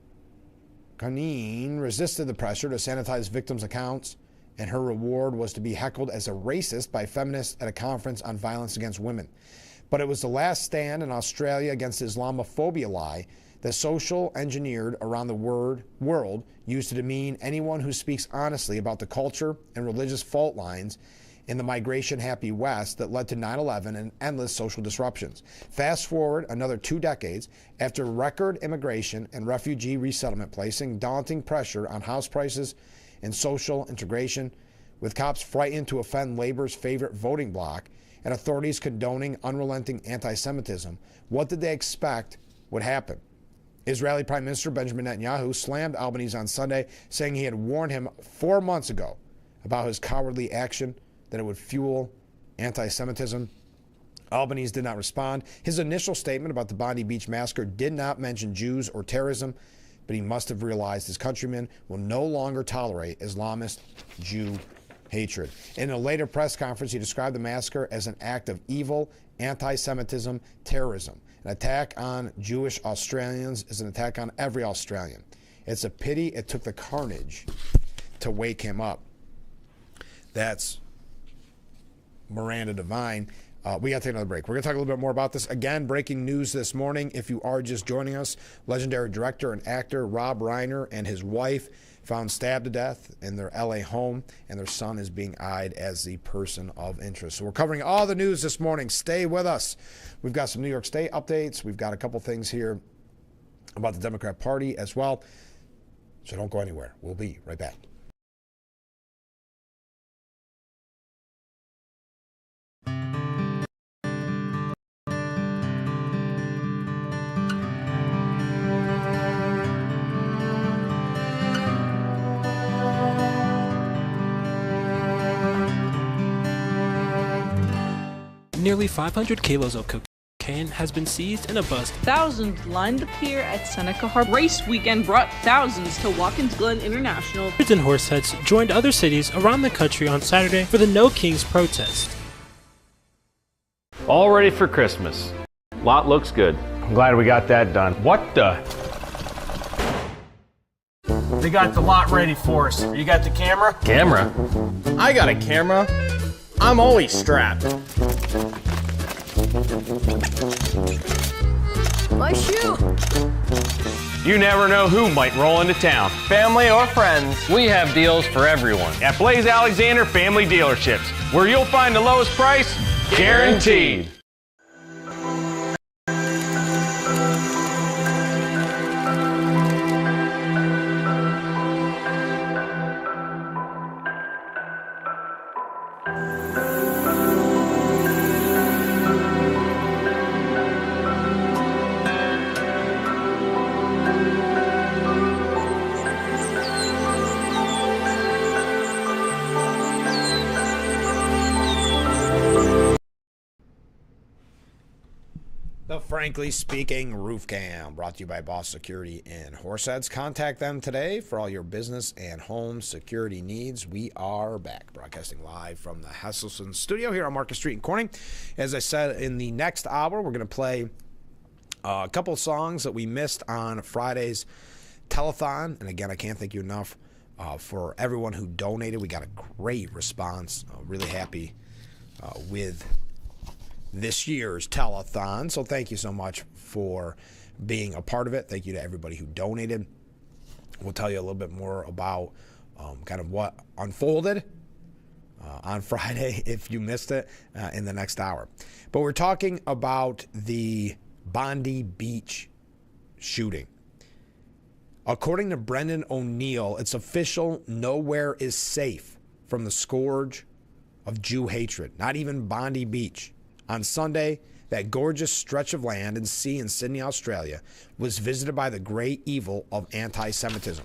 Cunneen resisted the pressure to sanitize victims' accounts, and her reward was to be heckled as a racist by feminists at a conference on violence against women. But it was the last stand in Australia against the Islamophobia lie that social engineered around the world used to demean anyone who speaks honestly about the culture and religious fault lines in the migration-happy West that led to 9/11 and endless social disruptions. Fast forward another 2 decades, after record immigration and refugee resettlement placing daunting pressure on house prices and social integration, with cops frightened to offend Labor's favorite voting bloc and authorities condoning unrelenting anti-Semitism, what did they expect would happen? Israeli Prime Minister Benjamin Netanyahu slammed Albanese on Sunday, saying he had warned him 4 months ago about his cowardly action, that it would fuel anti-Semitism. Albanese did not respond. His initial statement about the Bondi Beach massacre did not mention Jews or terrorism, but he must have realized his countrymen will no longer tolerate Islamist Jew hatred. In a later press conference, he described the massacre as an act of evil, anti-Semitism, terrorism. An attack on Jewish Australians is an attack on every Australian. It's a pity it took the carnage to wake him up. That's Miranda Devine. We got to take another break. We're going to talk a little bit more about this. Again, breaking news this morning. If you are just joining us, legendary director and actor Rob Reiner and his wife found stabbed to death in their LA home, and their son is being eyed as the person of interest. So we're covering all the news this morning. Stay with us. We've got some New York State updates. We've got a couple things here about the Democrat Party as well. So don't go anywhere. We'll be right back. Nearly 500 kilos of cocaine has been seized in a bust. Thousands lined the pier at Seneca Harbor. Race weekend brought thousands to Watkins Glen International. Hundreds and Horseheads joined other cities around the country on Saturday for the No Kings protest. All ready for Christmas. Lot looks good. I'm glad we got that done. What the? They got the lot ready for us. You got the camera? Camera? I got a camera. I'm always strapped. My shoe! You never know who might roll into town. Family or friends. We have deals for everyone at Blaze Alexander Family Dealerships, where you'll find the lowest price guaranteed. The Frankly Speaking Roof Cam, brought to you by Boss Security in Horseheads. Contact them today for all your business and home security needs. We are back, broadcasting live from the Hesselson studio here on Market Street in Corning. As I said, in the next hour, we're going to play a couple of songs that we missed on Friday's telethon. And again, I can't thank you enough for everyone who donated. We got a great response. Really happy with this year's telethon. So thank you so much for being a part of it. Thank you to everybody who donated. We'll tell you a little bit more about kind of what unfolded on Friday if you missed it in the next hour. But we're talking about the Bondi Beach shooting. According to Brendan O'Neill, it's official, nowhere is safe from the scourge of Jew hatred, not even Bondi Beach. On Sunday, that gorgeous stretch of land and sea in Sydney, Australia, was visited by the great evil of anti-Semitism.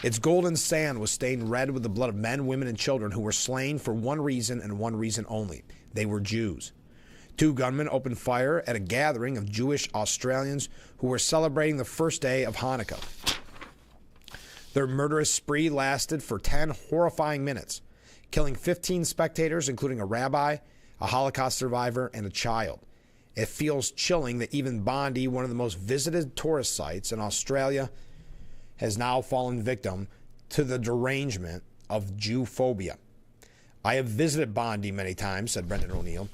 Its golden sand was stained red with the blood of men, women, and children who were slain for one reason and one reason only. They were Jews. 2 gunmen opened fire at a gathering of Jewish Australians who were celebrating the first day of Hanukkah. Their murderous spree lasted for 10 horrifying minutes, killing 15 spectators, including a rabbi, a Holocaust survivor, and a child. It feels chilling that even Bondi, one of the most visited tourist sites in Australia, has now fallen victim to the derangement of Jewphobia. I have visited Bondi many times, said Brendan O'Neill,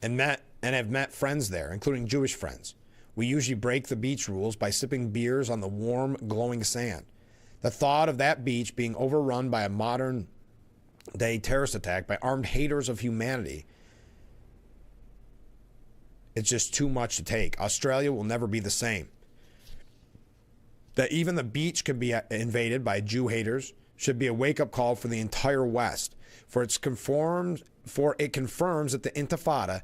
and have met friends there, including Jewish friends. We usually break the beach rules by sipping beers on the warm, glowing sand. The thought of that beach being overrun by a modern-day terrorist attack by armed haters of humanity, it's just too much to take. Australia will never be the same. That even the beach can be invaded by Jew haters should be a wake-up call for the entire West, for it confirms that the Intifada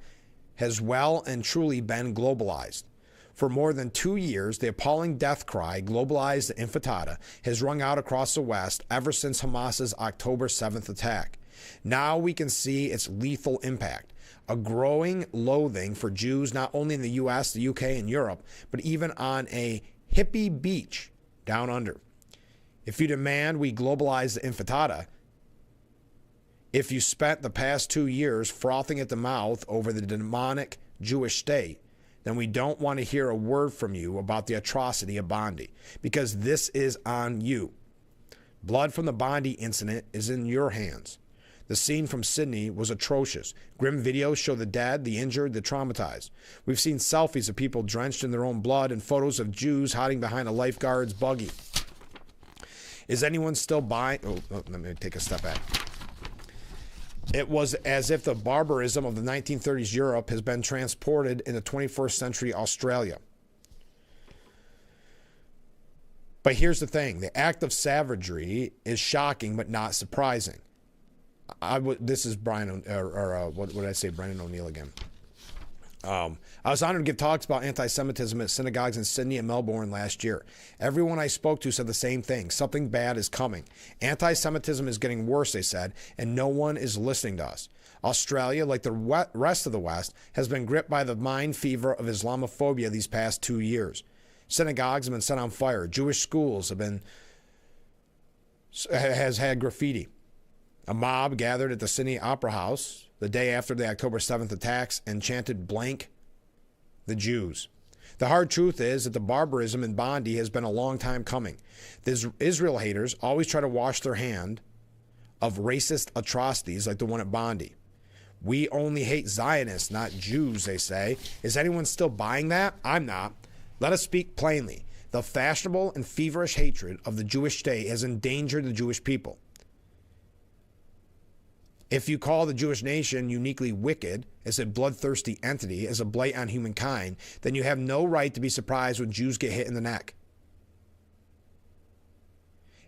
has well and truly been globalized. For more than 2 years, the appalling death cry, globalized the Intifada, has rung out across the West ever since Hamas's October 7th attack. Now we can see its lethal impact, a growing loathing for Jews not only in the U.S., the UK, and Europe, but even on a hippie beach down under. If you demand we globalize the Intifada, if you spent the past 2 years frothing at the mouth over the demonic Jewish state, then we don't want to hear a word from you about the atrocity of Bondi, because this is on you. Blood from the Bondi incident is in your hands. The scene from Sydney was atrocious. Grim videos show the dead, the injured, the traumatized. We've seen selfies of people drenched in their own blood and photos of Jews hiding behind a lifeguard's buggy. Is anyone still buying? Let me take a step back. It was as if the barbarism of the 1930s Europe has been transported into 21st century Australia. But here's the thing. The act of savagery is shocking but not surprising. This is Brian, what did I say? Brendan O'Neill again. I was honored to give talks about anti-Semitism at synagogues in Sydney and Melbourne last year. Everyone I spoke to said the same thing. Something bad is coming. Anti-Semitism is getting worse, they said, and no one is listening to us. Australia, like the rest of the West, has been gripped by the mind fever of Islamophobia these past 2 years. Synagogues have been set on fire. Jewish schools has had graffiti. A mob gathered at the Sydney Opera House the day after the October 7th attacks and chanted blank the Jews. The hard truth is that the barbarism in Bondi has been a long time coming. The Israel haters always try to wash their hand of racist atrocities like the one at Bondi. We only hate Zionists, not Jews, they say. Is anyone still buying that? I'm not. Let us speak plainly. The fashionable and feverish hatred of the Jewish state has endangered the Jewish people. If you call the Jewish nation uniquely wicked, as a bloodthirsty entity, as a blight on humankind, then you have no right to be surprised when Jews get hit in the neck.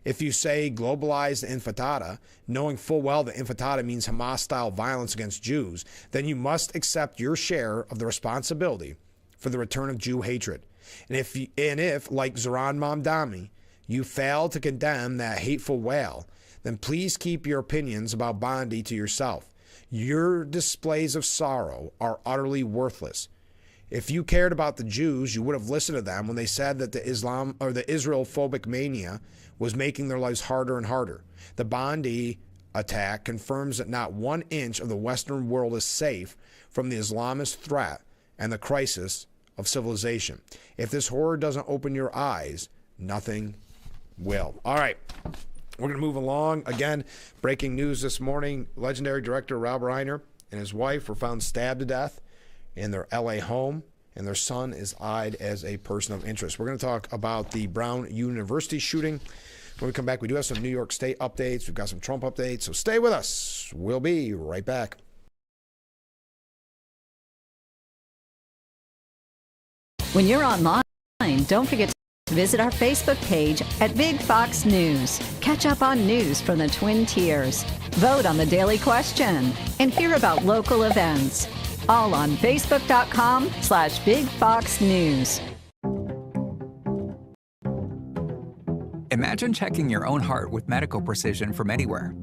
If you say globalize the Intifada, knowing full well that Intifada means Hamas-style violence against Jews, then you must accept your share of the responsibility for the return of Jew hatred. And if, like Zoran Mamdani, you fail to condemn that hateful wail, then please keep your opinions about Bondi to yourself. Your displays of sorrow are utterly worthless. If you cared about the Jews, you would have listened to them when they said that the Israel-phobic mania was making their lives harder and harder. The Bondi attack confirms that not 1 inch of the Western world is safe from the Islamist threat and the crisis of civilization. If this horror doesn't open your eyes, nothing will. All right, we're going to move along. Again, breaking news this morning, legendary director Rob Reiner and his wife were found stabbed to death in their LA home, and their son is eyed as a person of interest. We're going to talk about the Brown University shooting. When we come back, we do have some New York State updates. We've got some Trump updates, so stay with us. We'll be right back. When you're online, don't forget to visit our Facebook page at Big Fox News. Catch up on news from the Twin Tiers. Vote on the daily question and hear about local events. All on Facebook.com/BigFoxNews. Imagine checking your own heart with medical precision from anywhere.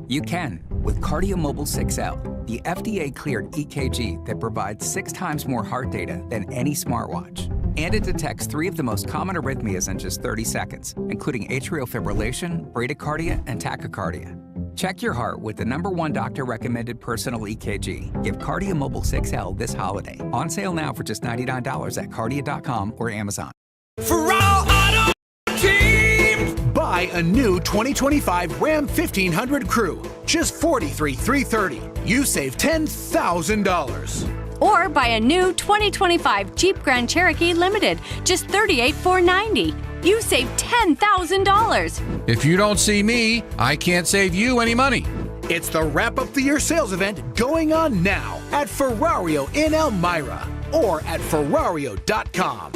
You can with KardioMobile 6L, the FDA-cleared EKG that provides 6 times more heart data than any smartwatch. And it detects 3 of the most common arrhythmias in just 30 seconds, including atrial fibrillation, bradycardia, and tachycardia. Check your heart with the #1 doctor-recommended personal EKG. Give KardioMobile 6L this holiday. On sale now for just $99 at Kardia.com or Amazon. For all auto teams, buy a new 2025 Ram 1500 Crew. Just $43,330. You save $10,000. Or buy a new 2025 Jeep Grand Cherokee Limited. Just $38,490. You save $10,000. If you don't see me, I can't save you any money. It's the Wrap Up the Year sales event going on now at Ferrario in Elmira or at Ferrario.com.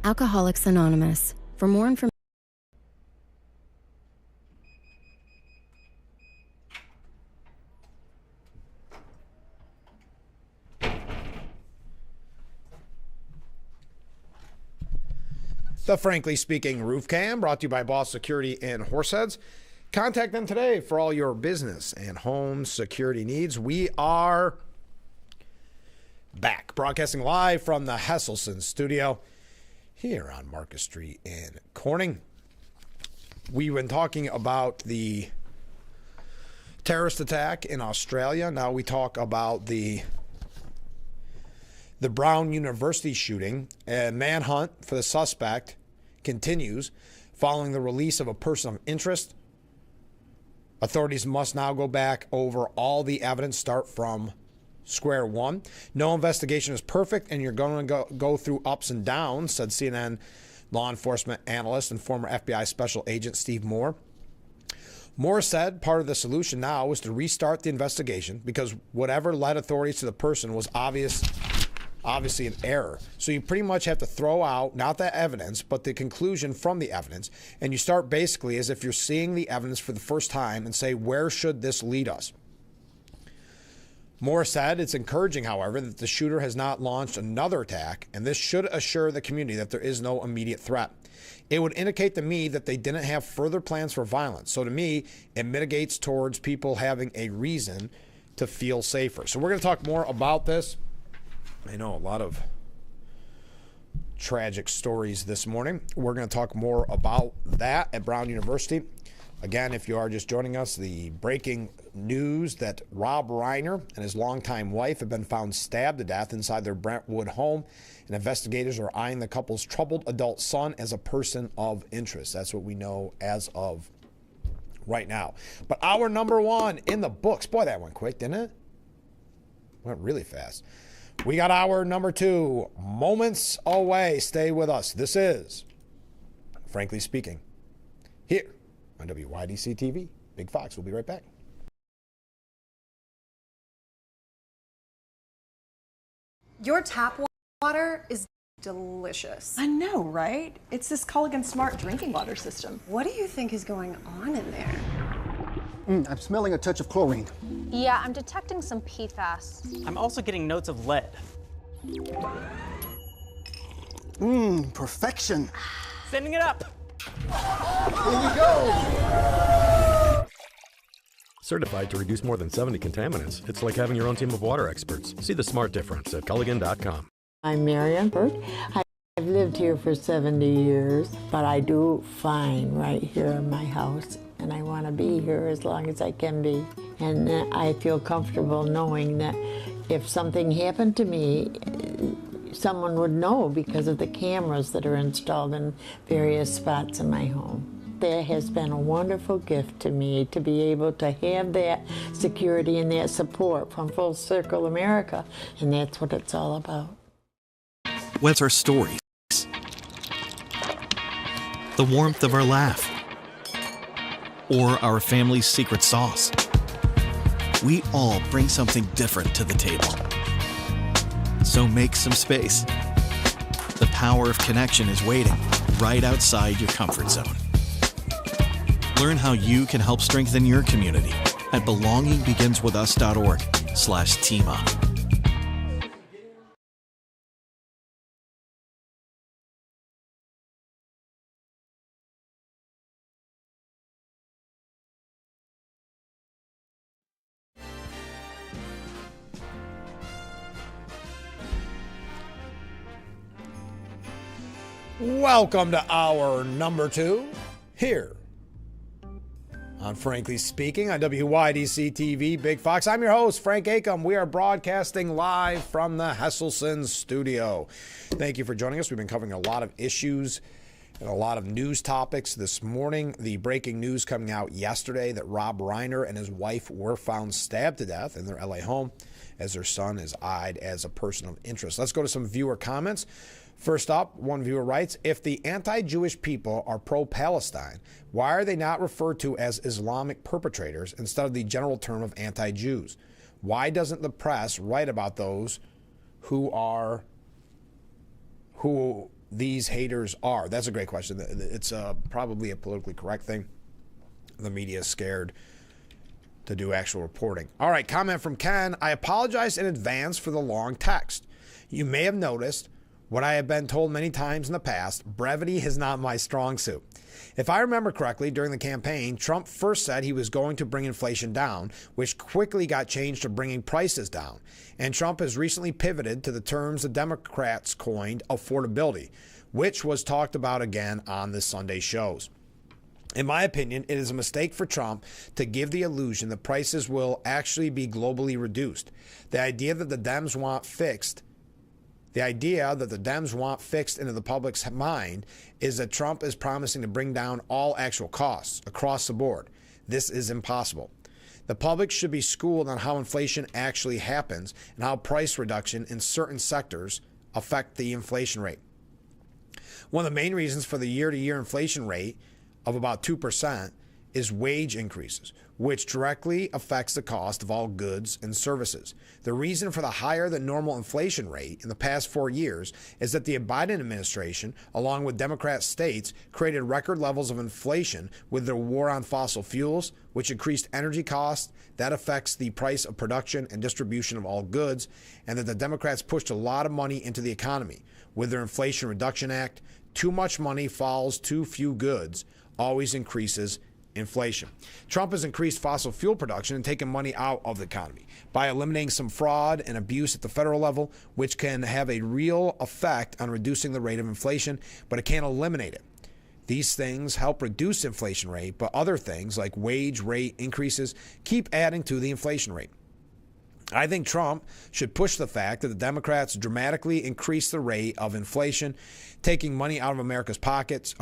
Alcoholics Anonymous. For more information. The Frankly Speaking Roof Cam, brought to you by Boss Security and Horseheads. Contact them today for all your business and home security needs. We are back, broadcasting live from the Hesselson studio here on Marcus Street in Corning. We've been talking about the terrorist attack in Australia. Now we talk about the Brown University shooting. A manhunt for the suspect continues following the release of a person of interest. Authorities must now go back over all the evidence, start from square one. No investigation is perfect, and you're going to go through ups and downs, said CNN law enforcement analyst and former FBI special agent Steve Moore. Moore said part of the solution now was to restart the investigation because whatever led authorities to the person was obviously an error. So you pretty much have to throw out, not the evidence, but the conclusion from the evidence. And you start basically as if you're seeing the evidence for the first time and say, where should this lead us? Moore said it's encouraging, however, that the shooter has not launched another attack, and this should assure the community that there is no immediate threat. It would indicate to me that they didn't have further plans for violence. So to me, it mitigates towards people having a reason to feel safer. So we're going to talk more about this. I know a lot of tragic stories this morning. We're going to talk more about that at Brown University. Again, if you are just joining us, the breaking news that Rob Reiner and his longtime wife have been found stabbed to death inside their Brentwood home, and investigators are eyeing the couple's troubled adult son as a person of interest. That's what we know as of right now. But our number one in the books. Boy, that went quick, didn't it? Went really fast. We got our number two moments away. Stay with us. This is Frankly Speaking here on WYDC TV. Big Fox. We'll be right back. Your tap water is delicious. I know, right? It's this Culligan Smart drinking water system. What do you think is going on in there? I'm smelling a touch of chlorine. Yeah, I'm detecting some PFAS. I'm also getting notes of lead. Perfection. Sending it up. Here we go. Certified to reduce more than 70 contaminants. It's like having your own team of water experts. See the smart difference at Culligan.com. I'm Marian Burke. I've lived here for 70 years, but I do fine right here in my house, and I want to be here as long as I can be. And I feel comfortable knowing that if something happened to me, someone would know because of the cameras that are installed in various spots in my home. That has been a wonderful gift to me to be able to have that security and that support from Full Circle America, and that's what it's all about. What's our stories? The warmth of our laugh? Or our family's secret sauce? We all bring something different to the table. So make some space. The power of connection is waiting right outside your comfort zone. Learn how you can help strengthen your community at belongingbeginswithus.org/team up. Welcome to hour number 2 here on Frankly Speaking on WYDC TV Big Fox. I'm your host, Frank Acom. We are broadcasting live from the Hesselson studio. Thank you for joining us. We've been covering a lot of issues and a lot of news topics this morning. The breaking news coming out yesterday that Rob Reiner and his wife were found stabbed to death in their LA home as their son is eyed as a person of interest. Let's go to some viewer comments. First up, one viewer writes, if the anti-Jewish people are pro-Palestine, why are they not referred to as Islamic perpetrators instead of the general term of anti-Jews? Why doesn't the press write about those who these haters are? That's a great question. It's probably a politically correct thing. The media is scared to do actual reporting. All right, comment from Ken. I apologize in advance for the long text. You may have noticed what I have been told many times in the past, brevity is not my strong suit. If I remember correctly, during the campaign, Trump first said he was going to bring inflation down, which quickly got changed to bringing prices down. And Trump has recently pivoted to the terms the Democrats coined affordability, which was talked about again on the Sunday shows. In my opinion, it is a mistake for Trump to give the illusion that prices will actually be globally reduced. The idea that the Dems want fixed into the public's mind is that Trump is promising to bring down all actual costs across the board. This is impossible. The public should be schooled on how inflation actually happens and how price reduction in certain sectors affect the inflation rate. One of the main reasons for the year-to-year inflation rate of about 2% is wage increases, which directly affects the cost of all goods and services. The reason for the higher than normal inflation rate in the past 4 years is that the Biden administration, along with Democrat states, created record levels of inflation with their war on fossil fuels, which increased energy costs. That affects the price of production and distribution of all goods, and that the Democrats pushed a lot of money into the economy. With their Inflation Reduction Act, too much money follows too few goods, always increases inflation. Trump has increased fossil fuel production and taken money out of the economy by eliminating some fraud and abuse at the federal level, which can have a real effect on reducing the rate of inflation, but it can't eliminate it. These things help reduce inflation rate, but other things like wage rate increases keep adding to the inflation rate. I think Trump should push the fact that the Democrats dramatically increase the rate of inflation, taking money out of Americans' pockets,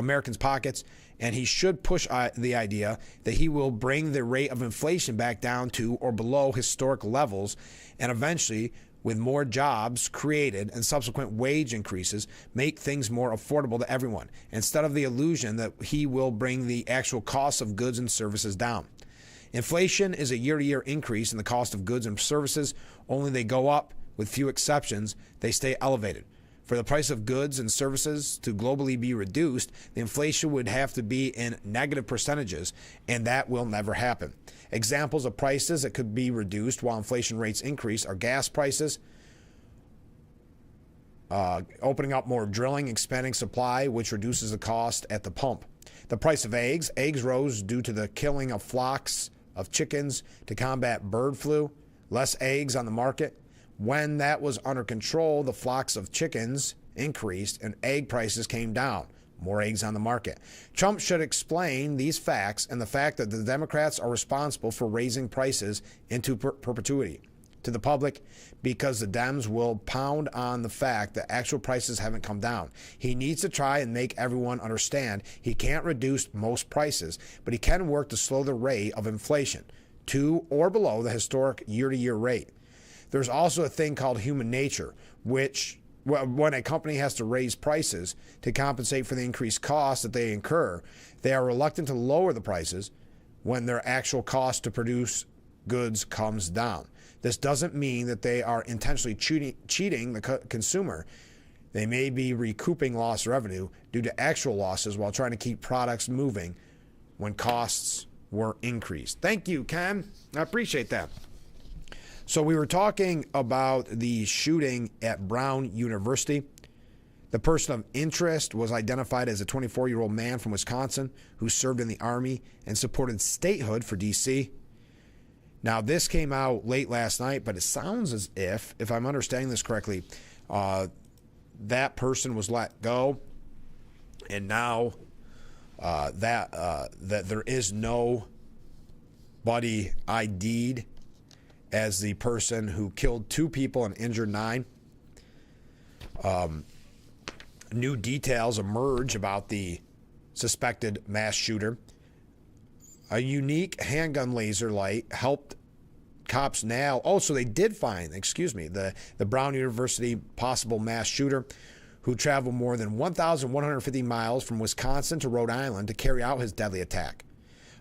and he should push the idea that he will bring the rate of inflation back down to or below historic levels, and eventually, with more jobs created and subsequent wage increases, make things more affordable to everyone, instead of the illusion that he will bring the actual cost of goods and services down. Inflation is a year-to-year increase in the cost of goods and services. Only they go up. With few exceptions, they stay elevated. For the price of goods and services to globally be reduced, the inflation would have to be in negative percentages, and that will never happen. Examples of prices that could be reduced while inflation rates increase are gas prices, opening up more drilling, expanding supply, which reduces the cost at the pump. The price of eggs. Eggs rose due to the killing of flocks of chickens to combat bird flu. Less eggs on the market. When that was under control, the flocks of chickens increased and egg prices came down. More eggs on the market. Trump should explain these facts and the fact that the Democrats are responsible for raising prices into perpetuity to the public, because the Dems will pound on the fact that actual prices haven't come down. He needs to try and make everyone understand he can't reduce most prices, but he can work to slow the rate of inflation to or below the historic year-to-year rate. There's also a thing called human nature, which when a company has to raise prices to compensate for the increased costs that they incur, they are reluctant to lower the prices when their actual cost to produce goods comes down. This doesn't mean that they are intentionally cheating the consumer. They may be recouping lost revenue due to actual losses while trying to keep products moving when costs were increased. Thank you, Ken. I appreciate that. So we were talking about the shooting at Brown University. The person of interest was identified as a 24-year-old man from Wisconsin who served in the Army and supported statehood for D.C. Now, this came out late last night, but it sounds as if I'm understanding this correctly, that person was let go, and now that there is nobody ID'd as the person who killed 2 people and injured 9. New details emerge about the suspected mass shooter. A unique handgun laser light helped cops now. Oh, so they did find, the Brown University possible mass shooter who traveled more than 1,150 miles from Wisconsin to Rhode Island to carry out his deadly attack.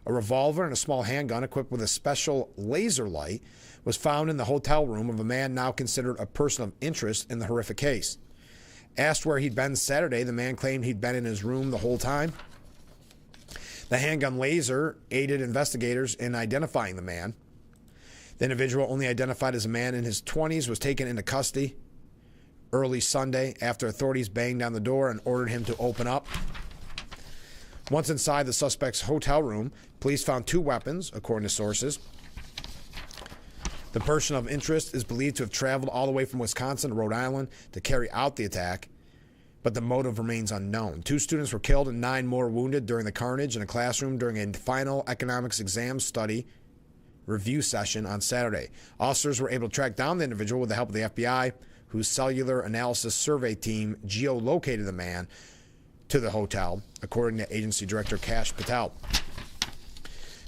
A revolver and a small handgun equipped with a special laser light was found in the hotel room of a man now considered a person of interest in the horrific case. Asked where he'd been Saturday, the man claimed he'd been in his room the whole time. The handgun laser aided investigators in identifying the man. The individual, only identified as a man in his 20s, was taken into custody early Sunday after authorities banged down the door and ordered him to open up. Once inside the suspect's hotel room, police found 2 weapons, according to sources. The person of interest is believed to have traveled all the way from Wisconsin to Rhode Island to carry out the attack, but the motive remains unknown. 2 students were killed and 9 more wounded during the carnage in a classroom during a final economics exam study review session on Saturday. Officers were able to track down the individual with the help of the FBI, whose cellular analysis survey team geolocated the man to the hotel, according to agency director Kash Patel.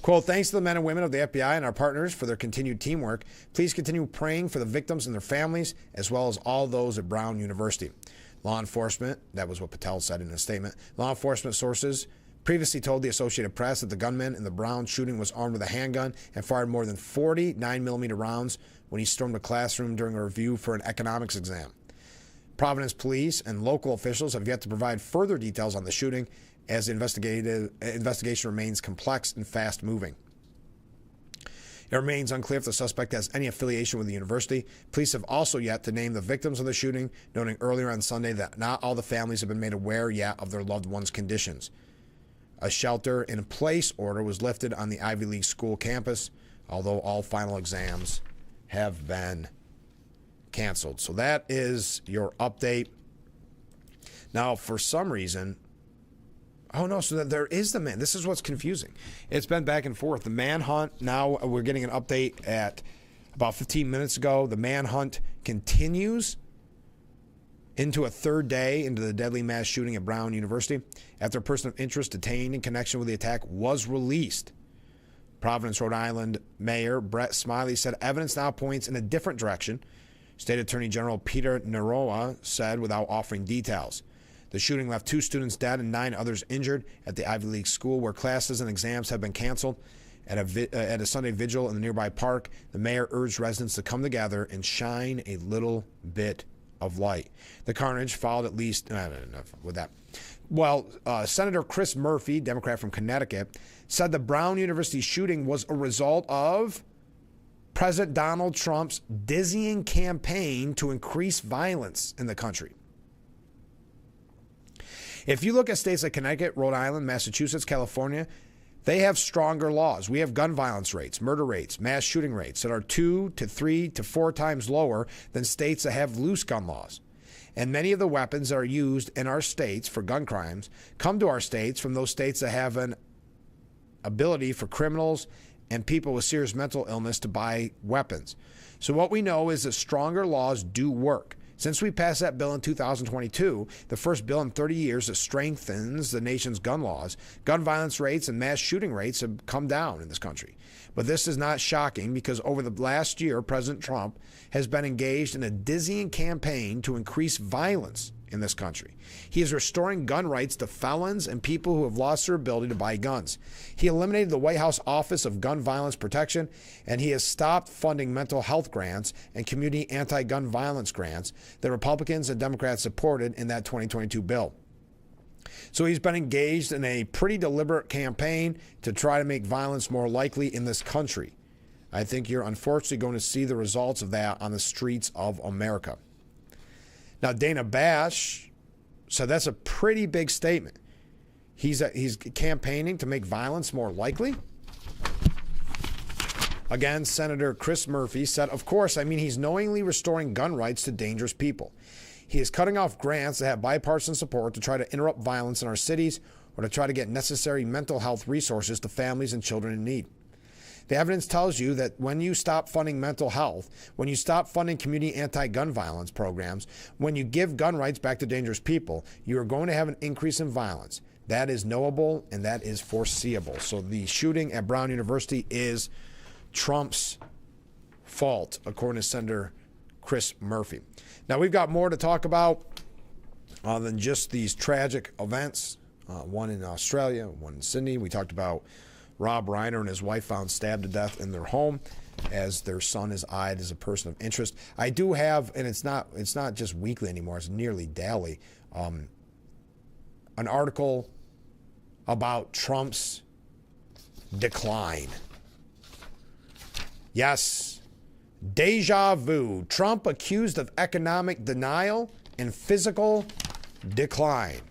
Quote, thanks to the men and women of the FBI and our partners for their continued teamwork. Please continue praying for the victims and their families, as well as all those at Brown University. Law enforcement, that was what Patel said in a statement, law enforcement sources previously told the Associated Press that the gunman in the Brown shooting was armed with a handgun and fired more than 40 9mm rounds when he stormed a classroom during a review for an economics exam. Providence police and local officials have yet to provide further details on the shooting, as the investigation remains complex and fast-moving. It remains unclear if the suspect has any affiliation with the university. Police have also yet to name the victims of the shooting, noting earlier on Sunday that not all the families have been made aware yet of their loved ones' conditions. A shelter-in-place order was lifted on the Ivy League school campus, although all final exams have been canceled. So that is your update. Now, for some reason, so there is the man. This is what's confusing. It's been back and forth. The manhunt, now we're getting an update at about 15 minutes ago. The manhunt continues into a 3rd day into the deadly mass shooting at Brown University after a person of interest detained in connection with the attack was released. Providence, Rhode Island Mayor Brett Smiley said evidence now points in a different direction. State Attorney General Peter Naroa said without offering details. The shooting left 2 students dead and 9 others injured at the Ivy League school, where classes and exams have been canceled. At a Sunday vigil in the nearby park, the mayor urged residents to come together and shine a little bit of light. The carnage followed at least... enough with that. Well, Senator Chris Murphy, Democrat from Connecticut, said the Brown University shooting was a result of President Donald Trump's dizzying campaign to increase violence in the country. If you look at states like Connecticut, Rhode Island, Massachusetts, California, they have stronger laws. We have gun violence rates, murder rates, mass shooting rates that are 2 to 3 to 4 times lower than states that have loose gun laws. And many of the weapons that are used in our states for gun crimes come to our states from those states that have an ability for criminals and people with serious mental illness to buy weapons. So what we know is that stronger laws do work. Since we passed that bill in 2022, the first bill in 30 years that strengthens the nation's gun laws, gun violence rates and mass shooting rates have come down in this country. But this is not shocking because over the last year, President Trump has been engaged in a dizzying campaign to increase violence in this country. He is restoring gun rights to felons and people who have lost their ability to buy guns. He eliminated the White House Office of Gun Violence Protection, and he has stopped funding mental health grants and community anti-gun violence grants that Republicans and Democrats supported in that 2022 bill. So he's been engaged in a pretty deliberate campaign to try to make violence more likely in this country. I think you're unfortunately going to see the results of that on the streets of America. Now, Dana Bash said that's a pretty big statement. He's campaigning to make violence more likely. Again, Senator Chris Murphy said, of course, I mean, he's knowingly restoring gun rights to dangerous people. He is cutting off grants that have bipartisan support to try to interrupt violence in our cities or to try to get necessary mental health resources to families and children in need. The evidence tells you that when you stop funding mental health, when you stop funding community anti-gun violence programs, when you give gun rights back to dangerous people, you are going to have an increase in violence. That is knowable and that is foreseeable. So the shooting at Brown University is Trump's fault, according to Senator Chris Murphy. Now, we've got more to talk about than just these tragic events, one in Australia, one in Sydney. We talked about Rob Reiner and his wife found stabbed to death in their home as their son is eyed as a person of interest. I do have, and it's not just weekly anymore, it's nearly daily, an article about Trump's decline. Yes, deja vu. Trump accused of economic denial and physical decline.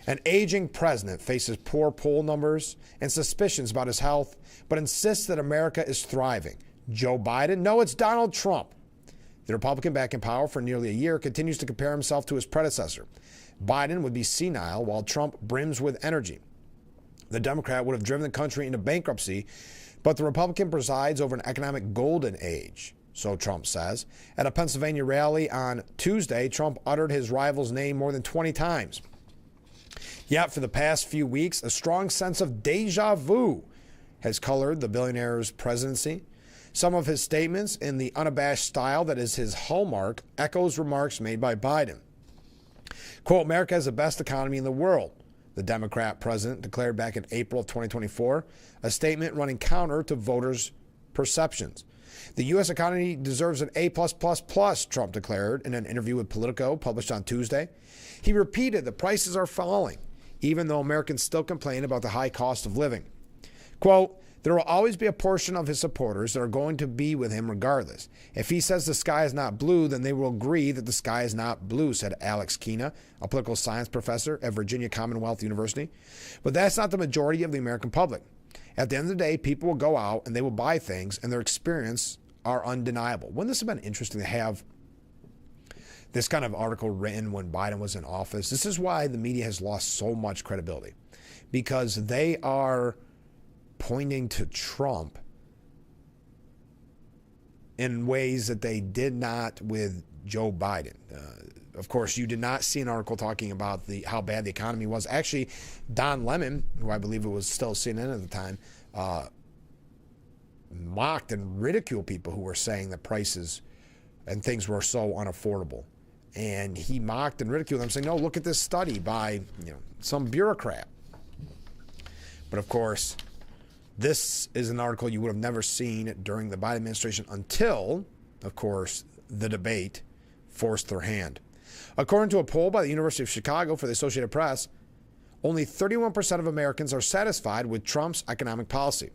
An aging president faces poor poll numbers and suspicions about his health, but insists that America is thriving. Joe Biden? No, it's Donald Trump. The Republican back in power for nearly a year continues to compare himself to his predecessor. Biden would be senile while Trump brims with energy. The Democrat would have driven the country into bankruptcy, but the Republican presides over an economic golden age, so Trump says. At a Pennsylvania rally on Tuesday, Trump uttered his rival's name more than 20 times. Yet for the past few weeks, a strong sense of deja vu has colored the billionaire's presidency. Some of his statements, in the unabashed style that is his hallmark, echoes remarks made by Biden. Quote, America has the best economy in the world, the Democrat president declared back in April of 2024, a statement running counter to voters' perceptions. The U.S. economy deserves an A+++, Trump declared in an interview with Politico published on Tuesday. He repeated the prices are falling, even though Americans still complain about the high cost of living. Quote, there will always be a portion of his supporters that are going to be with him regardless. If he says the sky is not blue, then they will agree that the sky is not blue, said Alex Kina, a political science professor at Virginia Commonwealth University. But that's not the majority of the American public. At the end of the day, people will go out and they will buy things, and their experience are undeniable. Wouldn't this have been interesting to have this kind of article written when Biden was in office? This is why the media has lost so much credibility, because they are pointing to Trump in ways that they did not with Joe Biden. Of course, you did not see an article talking about how bad the economy was. Actually, Don Lemon, who I believe it was still CNN at the time, mocked and ridiculed people who were saying that prices and things were so unaffordable. And he mocked and ridiculed them, saying, no, look at this study by some bureaucrat. But of course, this is an article you would have never seen during the Biden administration until, of course, the debate forced their hand. According to a poll by the University of Chicago for the Associated Press, only 31% of Americans are satisfied with Trump's economic policy.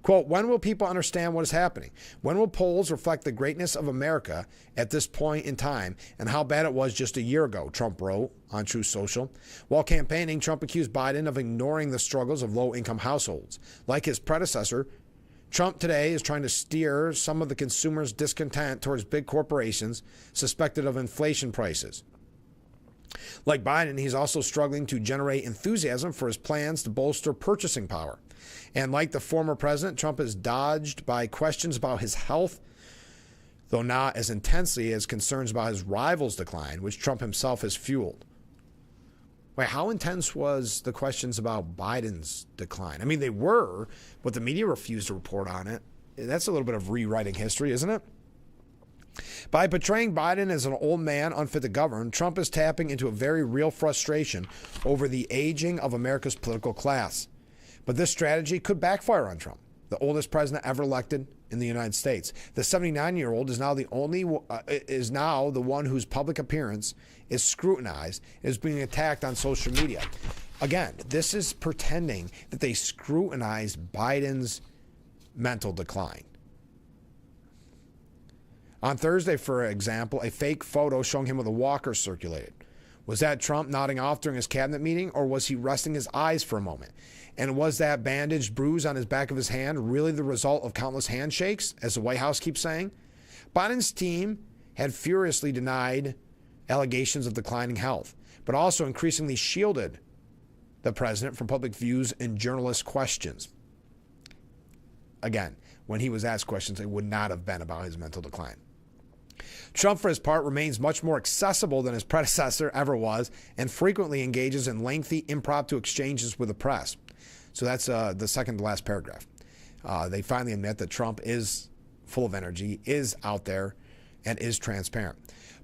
Quote, when will people understand what is happening? When will polls reflect the greatness of America at this point in time and how bad it was just a year ago, Trump wrote on Truth Social. While campaigning, Trump accused Biden of ignoring the struggles of low-income households. Like his predecessor, Trump today is trying to steer some of the consumers' discontent towards big corporations suspected of inflation prices. Like Biden, he's also struggling to generate enthusiasm for his plans to bolster purchasing power. And like the former president, Trump is dodged by questions about his health, though not as intensely as concerns about his rival's decline, which Trump himself has fueled. Wait, how intense was the questions about Biden's decline? I mean, they were, but the media refused to report on it. That's a little bit of rewriting history, isn't it? By portraying Biden as an old man unfit to govern, Trump is tapping into a very real frustration over the aging of America's political class. But this strategy could backfire on Trump, the oldest president ever elected in the United States. The 79-year-old is now the one whose public appearance is scrutinized and is being attacked on social media. Again, this is pretending that they scrutinized Biden's mental decline. On Thursday, for example, a fake photo showing him with a walker circulated. Was that Trump nodding off during his cabinet meeting, or was he resting his eyes for a moment? And was that bandaged bruise on his back of his hand really the result of countless handshakes, as the White House keeps saying? Biden's team had furiously denied allegations of declining health, but also increasingly shielded the president from public views and journalist questions. Again, when he was asked questions, it would not have been about his mental decline. Trump, for his part, remains much more accessible than his predecessor ever was and frequently engages in lengthy impromptu exchanges with the press. So that's the second to last paragraph. They finally admit that Trump is full of energy, is out there, and is transparent.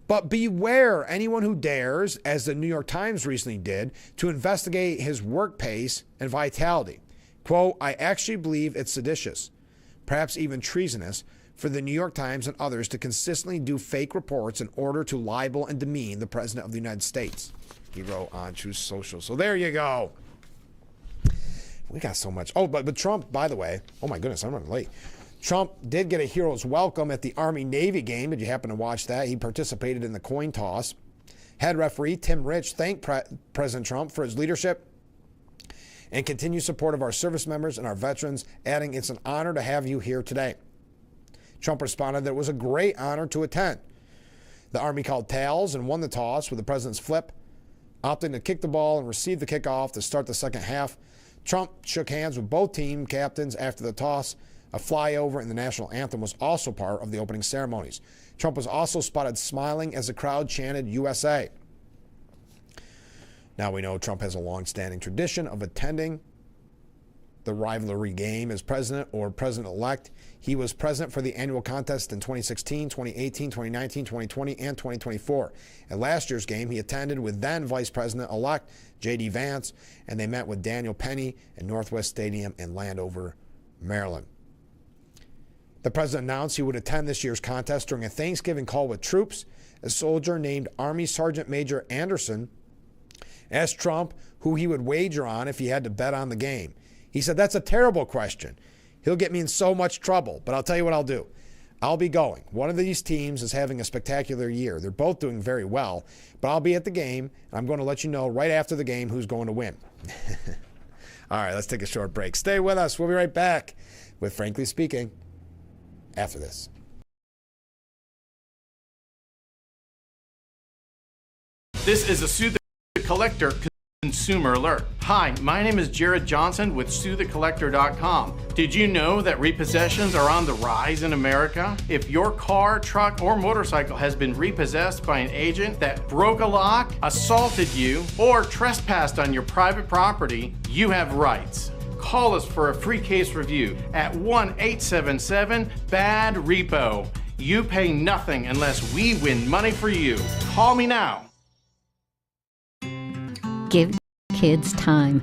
But beware anyone who dares, as the New York Times recently did, to investigate his work pace and vitality. Quote, I actually believe it's seditious, perhaps even treasonous, for the New York Times and others to consistently do fake reports in order to libel and demean the President of the United States, he wrote on Truth Social. So there you go. We got so much. Oh, but Trump, by the way, oh my goodness, I'm running late. Trump did get a hero's welcome at the Army-Navy game. Did you happen to watch that? He participated in the coin toss. Head referee Tim Rich thanked President Trump for his leadership and continued support of our service members and our veterans, adding, it's an honor to have you here today. Trump responded that it was a great honor to attend. The Army called tails and won the toss with the president's flip, opting to kick the ball and receive the kickoff to start the second half. Trump shook hands with both team captains after the toss. A flyover and the national anthem was also part of the opening ceremonies. Trump was also spotted smiling as the crowd chanted USA. Now we know Trump has a long-standing tradition of attending the rivalry game as president or president-elect. He was president for the annual contest in 2016, 2018, 2019, 2020, and 2024. At last year's game, he attended with then Vice President-elect J.D. Vance, and they met with Daniel Penny at Northwest Stadium in Landover, Maryland. The president announced he would attend this year's contest during a Thanksgiving call with troops. A soldier named Army Sergeant Major Anderson asked Trump who he would wager on if he had to bet on the game. He said, that's a terrible question. He'll get me in so much trouble, but I'll tell you what I'll do. I'll be going. One of these teams is having a spectacular year. They're both doing very well, but I'll be at the game, and I'm going to let you know right after the game who's going to win. All right, let's take a short break. Stay with us. We'll be right back with Frankly Speaking after this. This is a Sue the Collector Consumer Alert. Hi, my name is Jared Johnson with SueTheCollector.com. Did you know that repossessions are on the rise in America? If your car, truck, or motorcycle has been repossessed by an agent that broke a lock, assaulted you, or trespassed on your private property, you have rights. Call us for a free case review at 1-877-BAD-REPO. You pay nothing unless we win money for you. Call me now. Give kids time.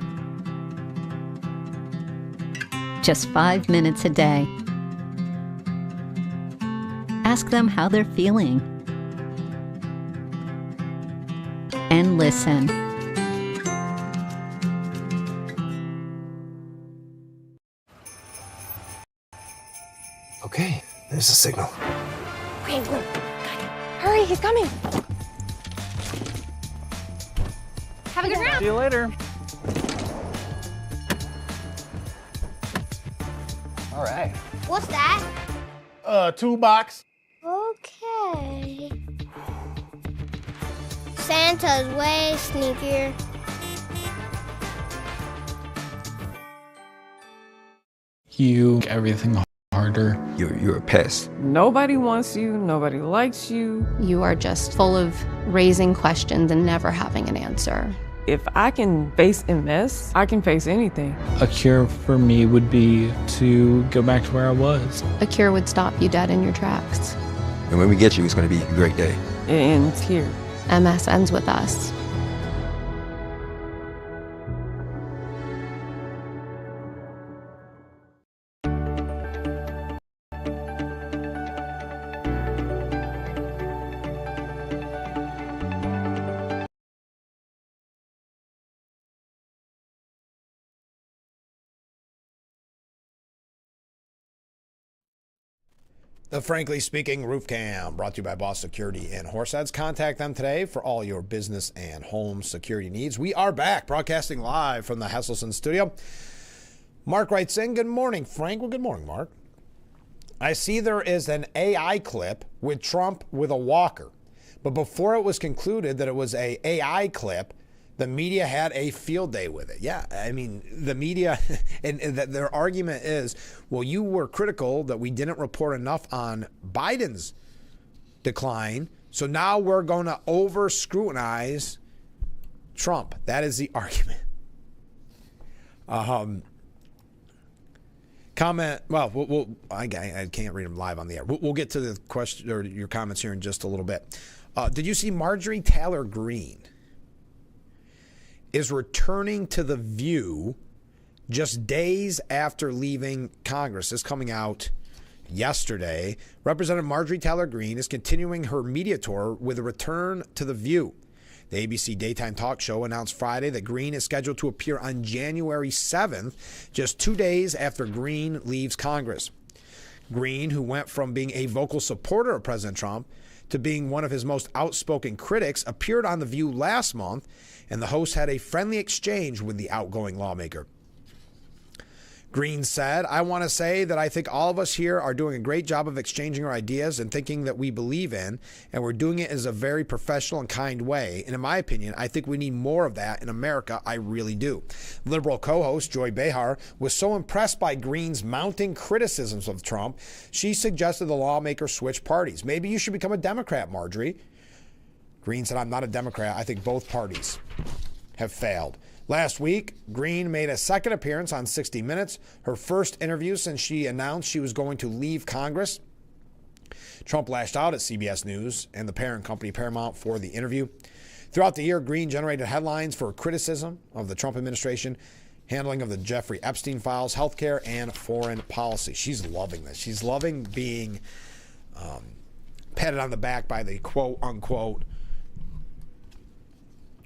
Just 5 minutes a day. Ask them how they're feeling. And listen. There's a signal. Okay, hurry, he's coming. Have a good round. See you later. All right. What's that? Toolbox. Okay. Santa's way sneakier. You make everything harder. You're a pest. Nobody wants you, nobody likes you. You are just full of raising questions and never having an answer. If I can face MS, I can face anything. A cure for me would be to go back to where I was. A cure would stop you dead in your tracks. And when we get you, it's going to be a great day. It ends here. MS ends with us. The Frankly Speaking Roof Cam, brought to you by Boss Security in Horseheads. Contact them today for all your business and home security needs. We are back, broadcasting live from the Hesselson studio. Mark writes in, good morning, Frank. Well, good morning, Mark. I see there is an AI clip with Trump with a walker. But before it was concluded that it was a AI clip, the media had a field day with it. Yeah, I mean, the media, and their argument is, well, you were critical that we didn't report enough on Biden's decline, so now we're going to over-scrutinize Trump. That is the argument. Comment, well, I can't read them live on the air. We'll get to the question or your comments here in just a little bit. Did you see Marjorie Taylor Greene is returning to The View just days after leaving Congress? This coming out yesterday. Representative Marjorie Taylor Greene is continuing her media tour with a return to The View. The ABC daytime talk show announced Friday that Greene is scheduled to appear on January 7th, just 2 days after Greene leaves Congress. Greene, who went from being a vocal supporter of President Trump to being one of his most outspoken critics, appeared on The View last month, and the host had a friendly exchange with the outgoing lawmaker. Greene said, I want to say that I think all of us here are doing a great job of exchanging our ideas and thinking that we believe in, and we're doing it in a very professional and kind way. And in my opinion, I think we need more of that in America. I really do. Liberal co-host Joy Behar was so impressed by Greene's mounting criticisms of Trump, she suggested the lawmaker switch parties. Maybe you should become a Democrat, Marjorie. Greene said, I'm not a Democrat. I think both parties have failed. Last week, Greene made a second appearance on 60 Minutes, her first interview since she announced she was going to leave Congress. Trump lashed out at CBS News and the parent company Paramount for the interview. Throughout the year, Greene generated headlines for criticism of the Trump administration, handling of the Jeffrey Epstein files, healthcare, and foreign policy. She's loving this. She's loving being patted on the back by the quote-unquote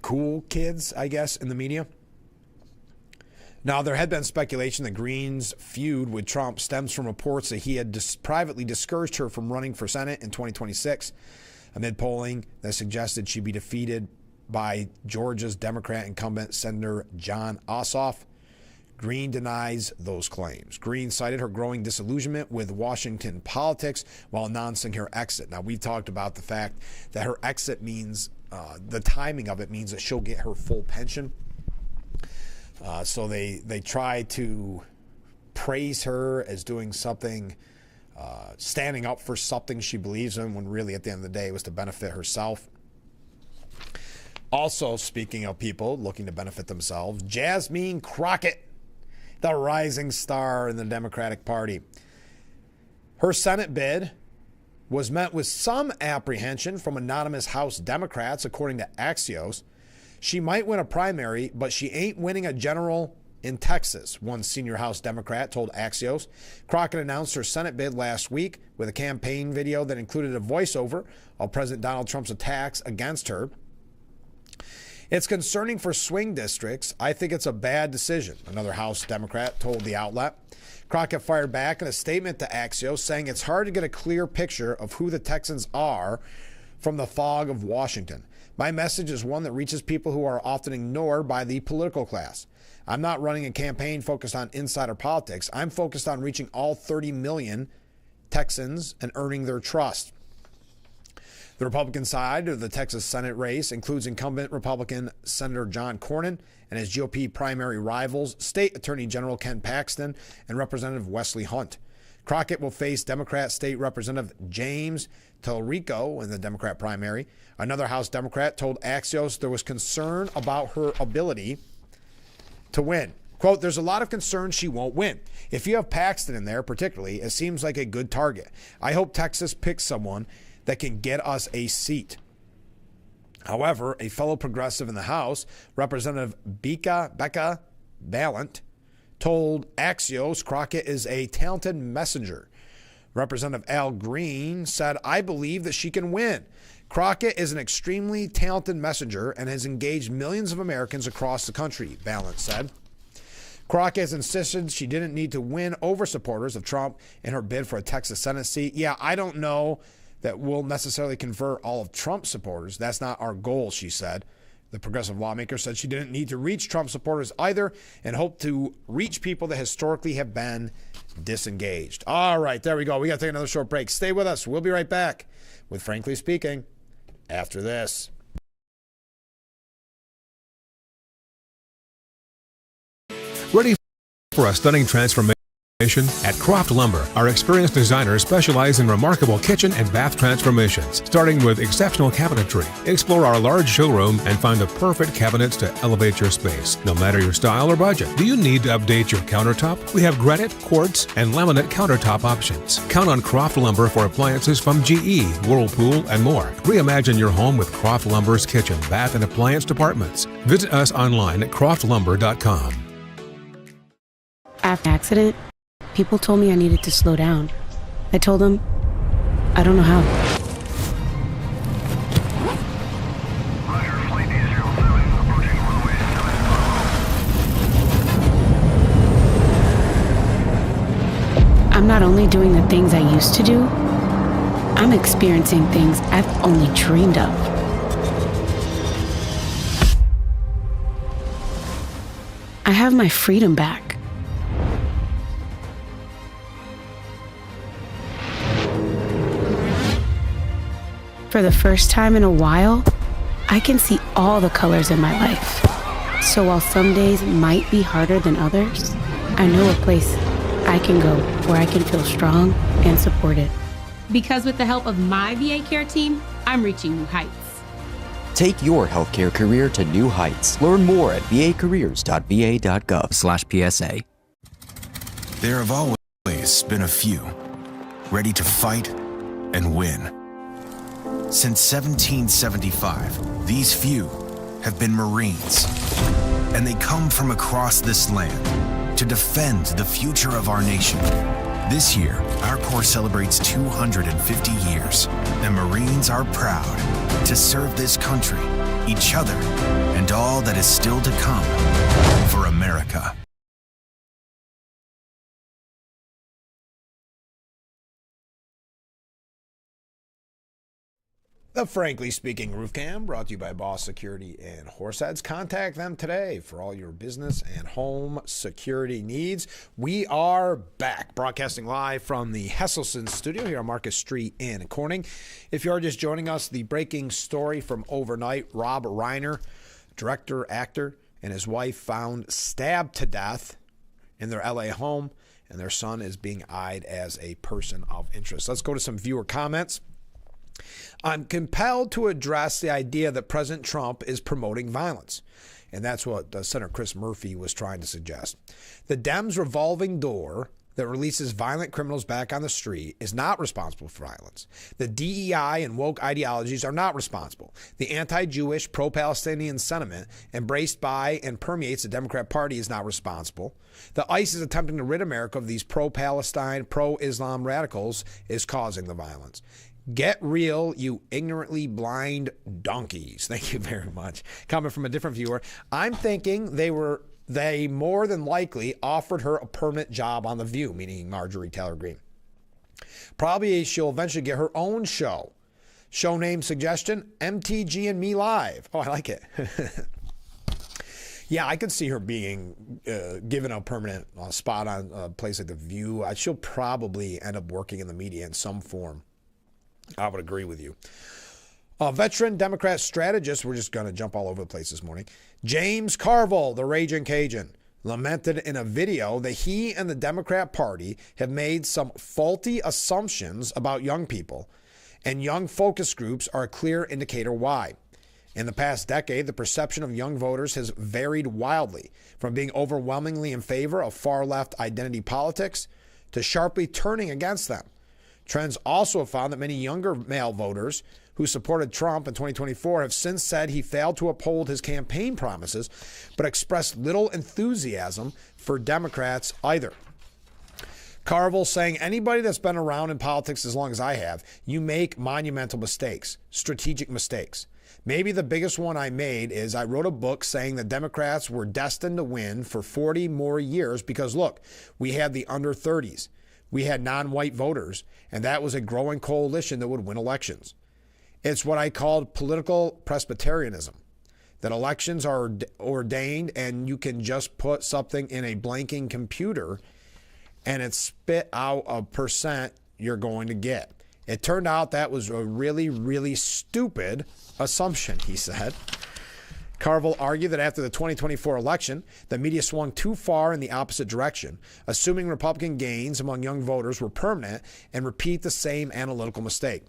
cool kids, I guess, in the media. Now, there had been speculation that Greene's feud with Trump stems from reports that he had privately discouraged her from running for Senate in 2026, amid polling that suggested she'd be defeated by Georgia's Democrat incumbent Senator John Ossoff. Greene denies those claims. Greene cited her growing disillusionment with Washington politics while announcing her exit. Now, we've talked about the fact that her exit means the timing of it means that she'll get her full pension. So they try to praise her as doing something, standing up for something she believes in, when really at the end of the day it was to benefit herself. Also, speaking of people looking to benefit themselves, Jasmine Crockett, the rising star in the Democratic Party. Her Senate bid was met with some apprehension from anonymous House Democrats, according to Axios. She might win a primary, but she ain't winning a general in Texas, one senior House Democrat told Axios. Crockett announced her Senate bid last week with a campaign video that included a voiceover of President Donald Trump's attacks against her. It's concerning for swing districts. I think it's a bad decision, another House Democrat told the outlet. Crockett fired back in a statement to Axios, saying it's hard to get a clear picture of who the Texans are from the fog of Washington. My message is one that reaches people who are often ignored by the political class. I'm not running a campaign focused on insider politics. I'm focused on reaching all 30 million Texans and earning their trust. The Republican side of the Texas Senate race includes incumbent Republican Senator John Cornyn and his GOP primary rivals, State Attorney General Ken Paxton and Representative Wesley Hunt. Crockett will face Democrat State Representative James Telrico in the Democrat primary. Another House Democrat told Axios there was concern about her ability to win. Quote, there's a lot of concern she won't win. If you have Paxton in there particularly, it seems like a good target. I hope Texas picks someone that can get us a seat. However, a fellow progressive in the House, Representative Becca Ballant, told Axios Crockett is a talented messenger. Representative Al Green said, I believe that she can win. Crockett is an extremely talented messenger and has engaged millions of Americans across the country, Ballant said. Crockett has insisted she didn't need to win over supporters of Trump in her bid for a Texas Senate seat. Yeah, I don't know that will necessarily convert all of Trump's supporters. That's not our goal, she said. The progressive lawmaker said she didn't need to reach Trump supporters either and hoped to reach people that historically have been disengaged. All right, there we go. We got to take another short break. Stay with us. We'll be right back with Frankly Speaking after this. Ready for a stunning transformation? At Croft Lumber, our experienced designers specialize in remarkable kitchen and bath transformations, starting with exceptional cabinetry. Explore our large showroom and find the perfect cabinets to elevate your space, no matter your style or budget. Do you need to update your countertop? We have granite, quartz, and laminate countertop options. Count on Croft Lumber for appliances from GE, Whirlpool, and more. Reimagine your home with Croft Lumber's kitchen, bath, and appliance departments. Visit us online at croftlumber.com. After the accident, people told me I needed to slow down. I told them, I don't know how. I'm not only doing the things I used to do, I'm experiencing things I've only dreamed of. I have my freedom back. For the first time in a while, I can see all the colors in my life. So while some days might be harder than others, I know a place I can go where I can feel strong and supported. Because with the help of my VA care team, I'm reaching new heights. Take your healthcare career to new heights. Learn more at vacareers.va.gov/PSA. There have always been a few ready to fight and win. Since 1775, these few have been Marines, and they come from across this land to defend the future of our nation. This year, our Corps celebrates 250 years, and Marines are proud to serve this country, each other, and all that is still to come for America. The Frankly Speaking Roof Cam brought to you by Boss Security and Horseheads. Contact them today for all your business and home security needs. We are back, broadcasting live from the Hesselson studio here on Marcus Street in Corning. If you are just joining us, the breaking story from overnight: Rob Reiner, director, actor, and his wife found stabbed to death in their LA home, and their son is being eyed as a person of interest. Let's go to some viewer comments. I'm compelled to address the idea that President Trump is promoting violence. And that's what Senator Chris Murphy was trying to suggest. The Dems' revolving door that releases violent criminals back on the street is not responsible for violence. The DEI and woke ideologies are not responsible. The anti-Jewish, pro-Palestinian sentiment embraced by and permeates the Democrat Party is not responsible. The ICE is attempting to rid America of these pro-Palestine, pro-Islam radicals is causing the violence. Get real, you ignorantly blind donkeys. Thank you very much. Coming from a different viewer. I'm thinking they more than likely offered her a permanent job on The View, meaning Marjorie Taylor Greene. Probably she'll eventually get her own show. Show name suggestion, MTG and Me Live. Oh, I like it. Yeah, I could see her being given a permanent spot on a place like The View. She'll probably end up working in the media in some form. I would agree with you. Veteran Democrat strategist, we're just going to jump all over the place this morning. James Carville, the Raging Cajun, lamented in a video that he and the Democrat Party have made some faulty assumptions about young people, and young focus groups are a clear indicator why. In the past decade, the perception of young voters has varied wildly, from being overwhelmingly in favor of far-left identity politics to sharply turning against them. Trends also have found that many younger male voters who supported Trump in 2024 have since said he failed to uphold his campaign promises, but expressed little enthusiasm for Democrats either. Carville saying, anybody that's been around in politics as long as I have, you make monumental mistakes, strategic mistakes. Maybe the biggest one I made is I wrote a book saying that Democrats were destined to win for 40 more years because, look, we had the under 30s. We had non-white voters, and that was a growing coalition that would win elections. It's what I called political Presbyterianism, that elections are ordained and you can just put something in a blanking computer and it spit out a percent you're going to get. It turned out that was a really, really stupid assumption, he said. Carville argued that after the 2024 election, the media swung too far in the opposite direction, assuming Republican gains among young voters were permanent and repeat the same analytical mistake.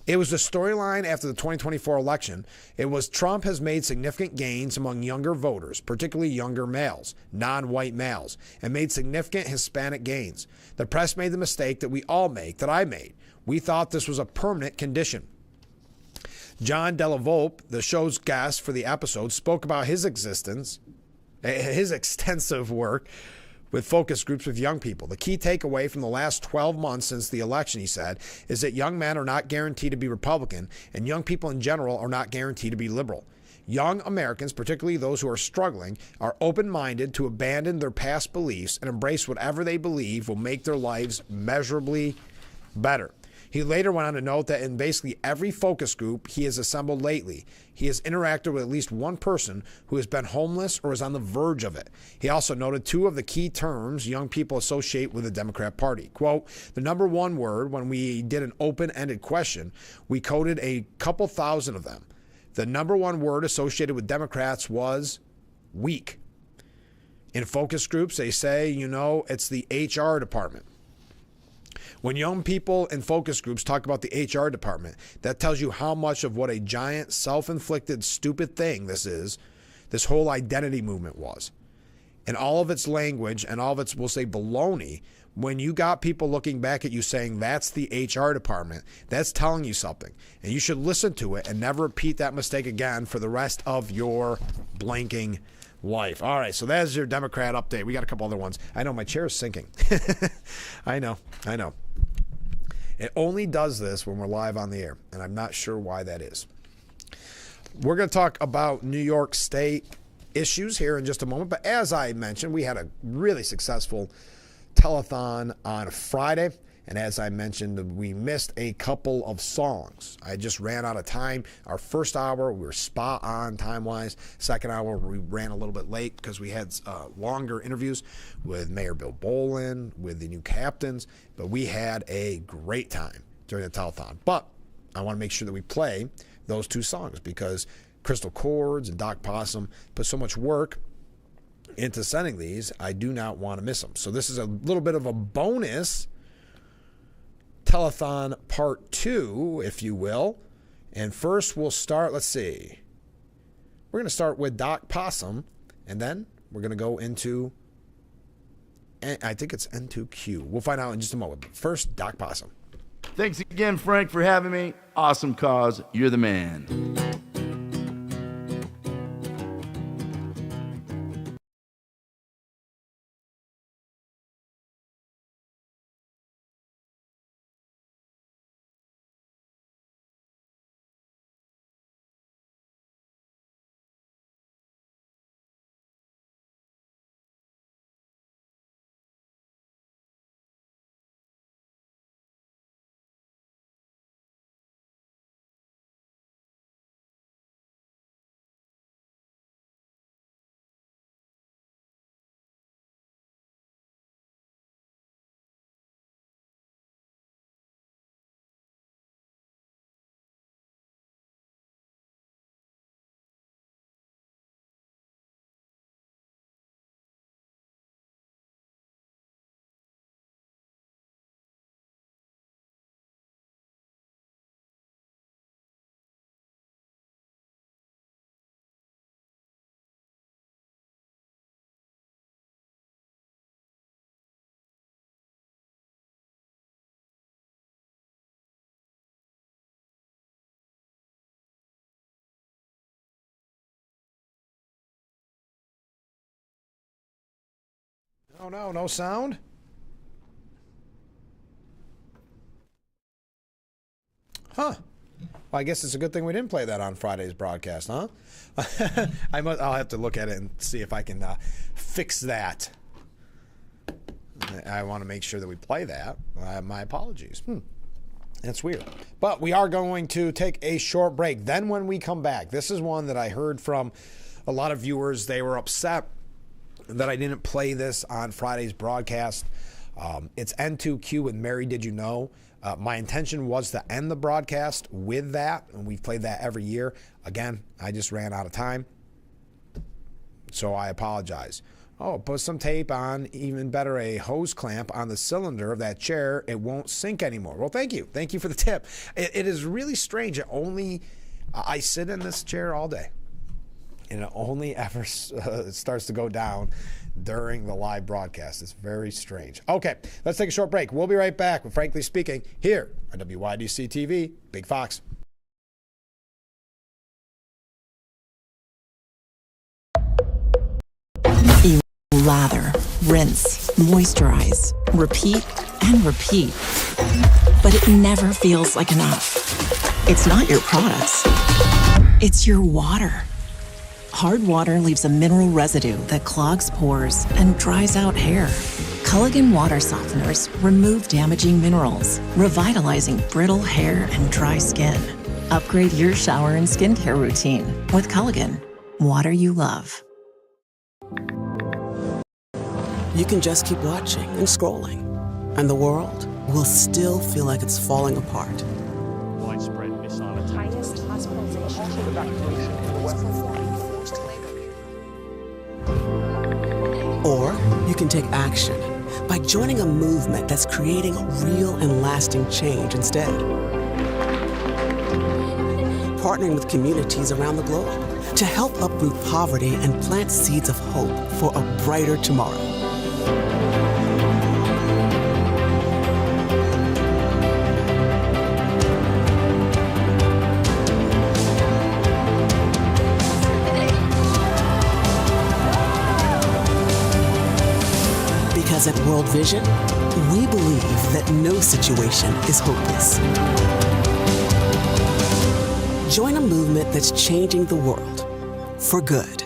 It was the storyline after the 2024 election. It was Trump has made significant gains among younger voters, particularly younger males, non-white males, and made significant Hispanic gains. The press made the mistake that we all make, that I made. We thought this was a permanent condition. John Delavolpe, the show's guest for the episode, spoke about his extensive work with focus groups with young people. The key takeaway from the last 12 months since the election, he said, is that young men are not guaranteed to be Republican, and young people in general are not guaranteed to be liberal. Young Americans, particularly those who are struggling, are open-minded to abandon their past beliefs and embrace whatever they believe will make their lives measurably better. He later went on to note that in basically every focus group he has assembled lately, he has interacted with at least one person who has been homeless or is on the verge of it. He also noted two of the key terms young people associate with the Democrat Party. Quote, the number one word, when we did an open-ended question, we coded a couple thousand of them. The number one word associated with Democrats was weak. In focus groups, they say, it's the HR department. When young people in focus groups talk about the HR department, that tells you how much of what a giant, self-inflicted, stupid thing this is, this whole identity movement was. And all of its language and all of its, we'll say, baloney, when you got people looking back at you saying that's the HR department, that's telling you something. And you should listen to it and never repeat that mistake again for the rest of your blanking life. All right, so that's your Democrat update. We got a couple other ones. I know my chair is sinking. I know. It only does this when we're live on the air, and I'm not sure why that is. We're going to talk about New York State issues here in just a moment, but as I mentioned, we had a really successful telethon on Friday, and as I mentioned, we missed a couple of songs. I just ran out of time. Our first hour, we were spot on time-wise. Second hour, we ran a little bit late because we had longer interviews with Mayor Bill Bolin, with the new captains, but we had a great time during the telethon. But I want to make sure that we play those two songs because Crystal Chords and Doc Possum put so much work into sending these. I do not want to miss them. So this is a little bit of a bonus telethon part 2, if you will. And first we'll start, let's see. We're going to start with Doc Possum, and then we're going to go into, I think it's N2Q. We'll find out in just a moment. But first, Doc Possum. Thanks again, Frank, for having me. Awesome cause. You're the man. Oh, no sound? Huh. Well, I guess it's a good thing we didn't play that on Friday's broadcast, huh? I'll have to look at it and see if I can fix that. I want to make sure that we play that. My apologies. That's weird. But we are going to take a short break. Then when we come back, this is one that I heard from a lot of viewers. They were upset that I didn't play this on Friday's broadcast. It's N2Q with Mary Did You Know? My intention was to end the broadcast with that, and we've played that every year. Again, I just ran out of time, so I apologize. Oh, put some tape on, even better, a hose clamp on the cylinder of that chair. It won't sink anymore. Well, thank you. Thank you for the tip. It is really strange. I sit in this chair all day, and it only ever starts to go down during the live broadcast. It's very strange. Okay, let's take a short break. We'll be right back with Frankly Speaking here on WYDC TV, Big Fox. Lather, rinse, moisturize, repeat, and repeat. But it never feels like enough. It's not your products. It's your water. Hard water leaves a mineral residue that clogs pores and dries out hair. Culligan water softeners remove damaging minerals, revitalizing brittle hair and dry skin. Upgrade your shower and skincare routine with Culligan, water you love. You can just keep watching and scrolling, and the world will still feel like it's falling apart. Widespread missile attack. Highest hospitalization. Evacuation in the west. Forced labor. Or you can take action by joining a movement that's creating real and lasting change instead. Partnering with communities around the globe to help uproot poverty and plant seeds of hope for a brighter tomorrow. Because at World Vision, we believe that no situation is hopeless. Join a movement that's changing the world for good.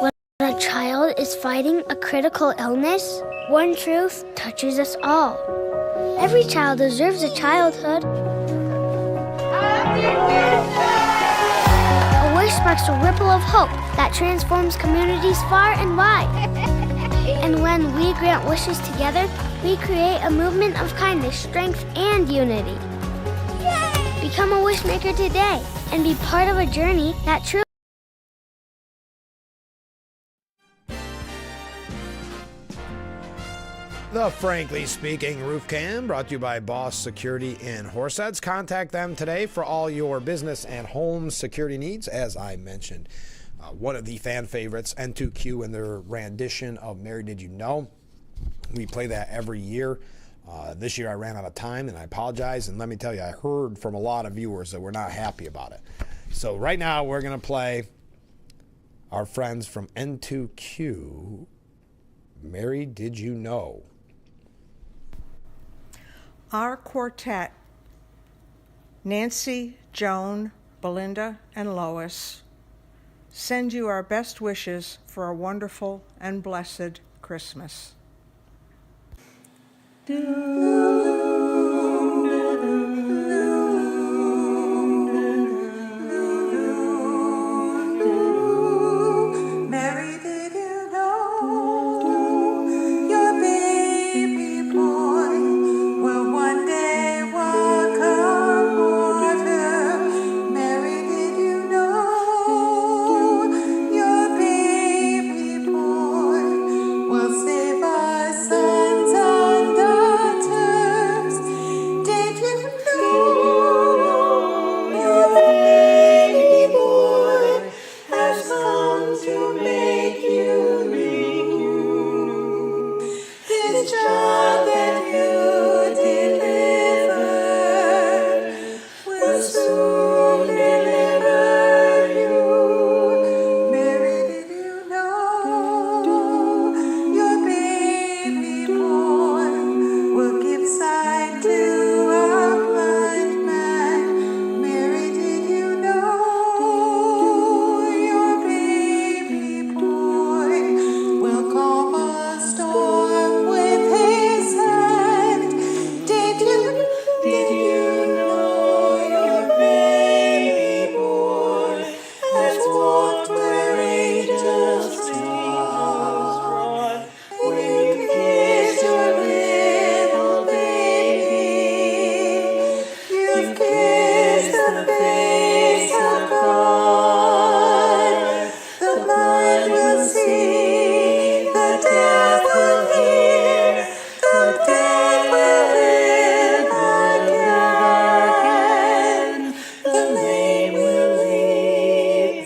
When a child is fighting a critical illness, one truth touches us all. Every child deserves a childhood. A wish sparks a ripple of hope that transforms communities far and wide. And when we grant wishes together, we create a movement of kindness, strength, and unity. Become a wishmaker today and be part of a journey that truly... The Frankly Speaking Roof Cam brought to you by Boss Security in Horseheads. Contact them today for all your business and home security needs. As I mentioned, one of the fan favorites, N2Q, and their rendition of Mary Did You Know? We play that every year. This year I ran out of time, and I apologize. And let me tell you, I heard from a lot of viewers that were not happy about it. So right now we're going to play our friends from N2Q, Mary Did You Know? Our quartet, Nancy, Joan, Belinda, and Lois, send you our best wishes for a wonderful and blessed Christmas. Mary, did you know your baby boy will one day walk on water? Mary, did you know your baby boy will save our sons and daughters?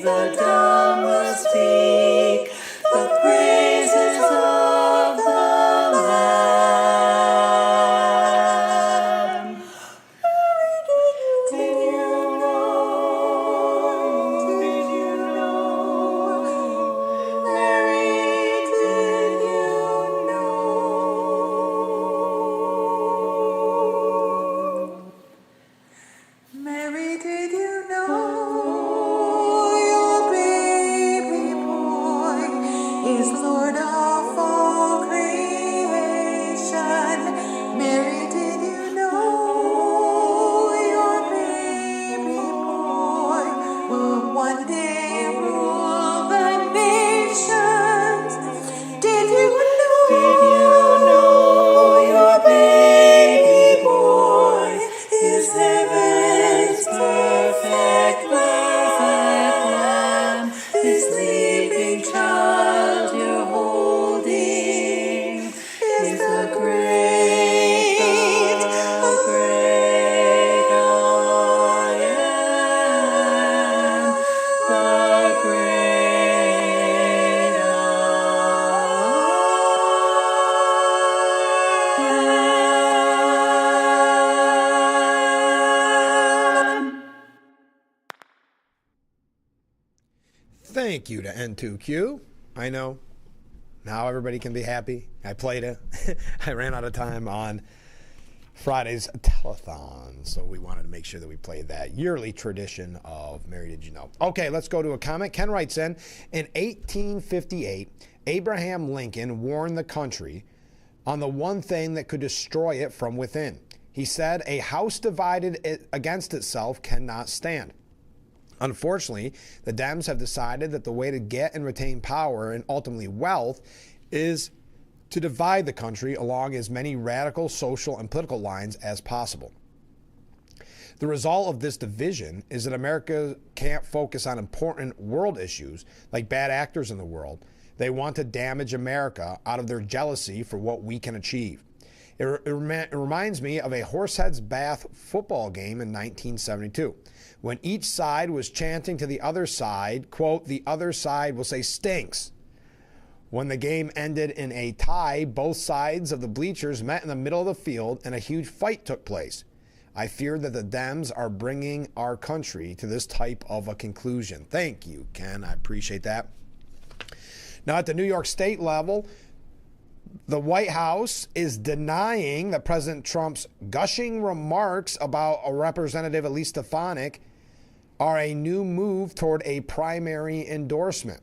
the dumb will speak the praises of the Lamb. Did you know? Mary, did you know? Mary, did you know your baby boy is Lord of all creation? Mary, did you know your baby boy will one day rule the nations? Did you know your baby boy is heaven's perfect lamb? This sleeping child you're holding is the great I am, the great I am. Thank you to N2Q. I know. Now everybody can be happy. I played it. I ran out of time on Friday's telethon, so we wanted to make sure that we played that yearly tradition of Mary Did You Know. Okay, let's go to a comment. Ken writes in 1858, Abraham Lincoln warned the country on the one thing that could destroy it from within. He said, a house divided against itself cannot stand. Unfortunately, the Dems have decided that the way to get and retain power and ultimately wealth is to divide the country along as many radical social and political lines as possible. The result of this division is that America can't focus on important world issues like bad actors in the world. They want to damage America out of their jealousy for what we can achieve. It reminds me of a Horseheads Bath football game in 1972. When each side was chanting to the other side, quote, the other side will say stinks. When the game ended in a tie, both sides of the bleachers met in the middle of the field and a huge fight took place. I fear that the Dems are bringing our country to this type of a conclusion. Thank you, Ken. I appreciate that. Now, at the New York State level, the White House is denying that President Trump's gushing remarks about a Representative Elise Stefanik are a new move toward a primary endorsement.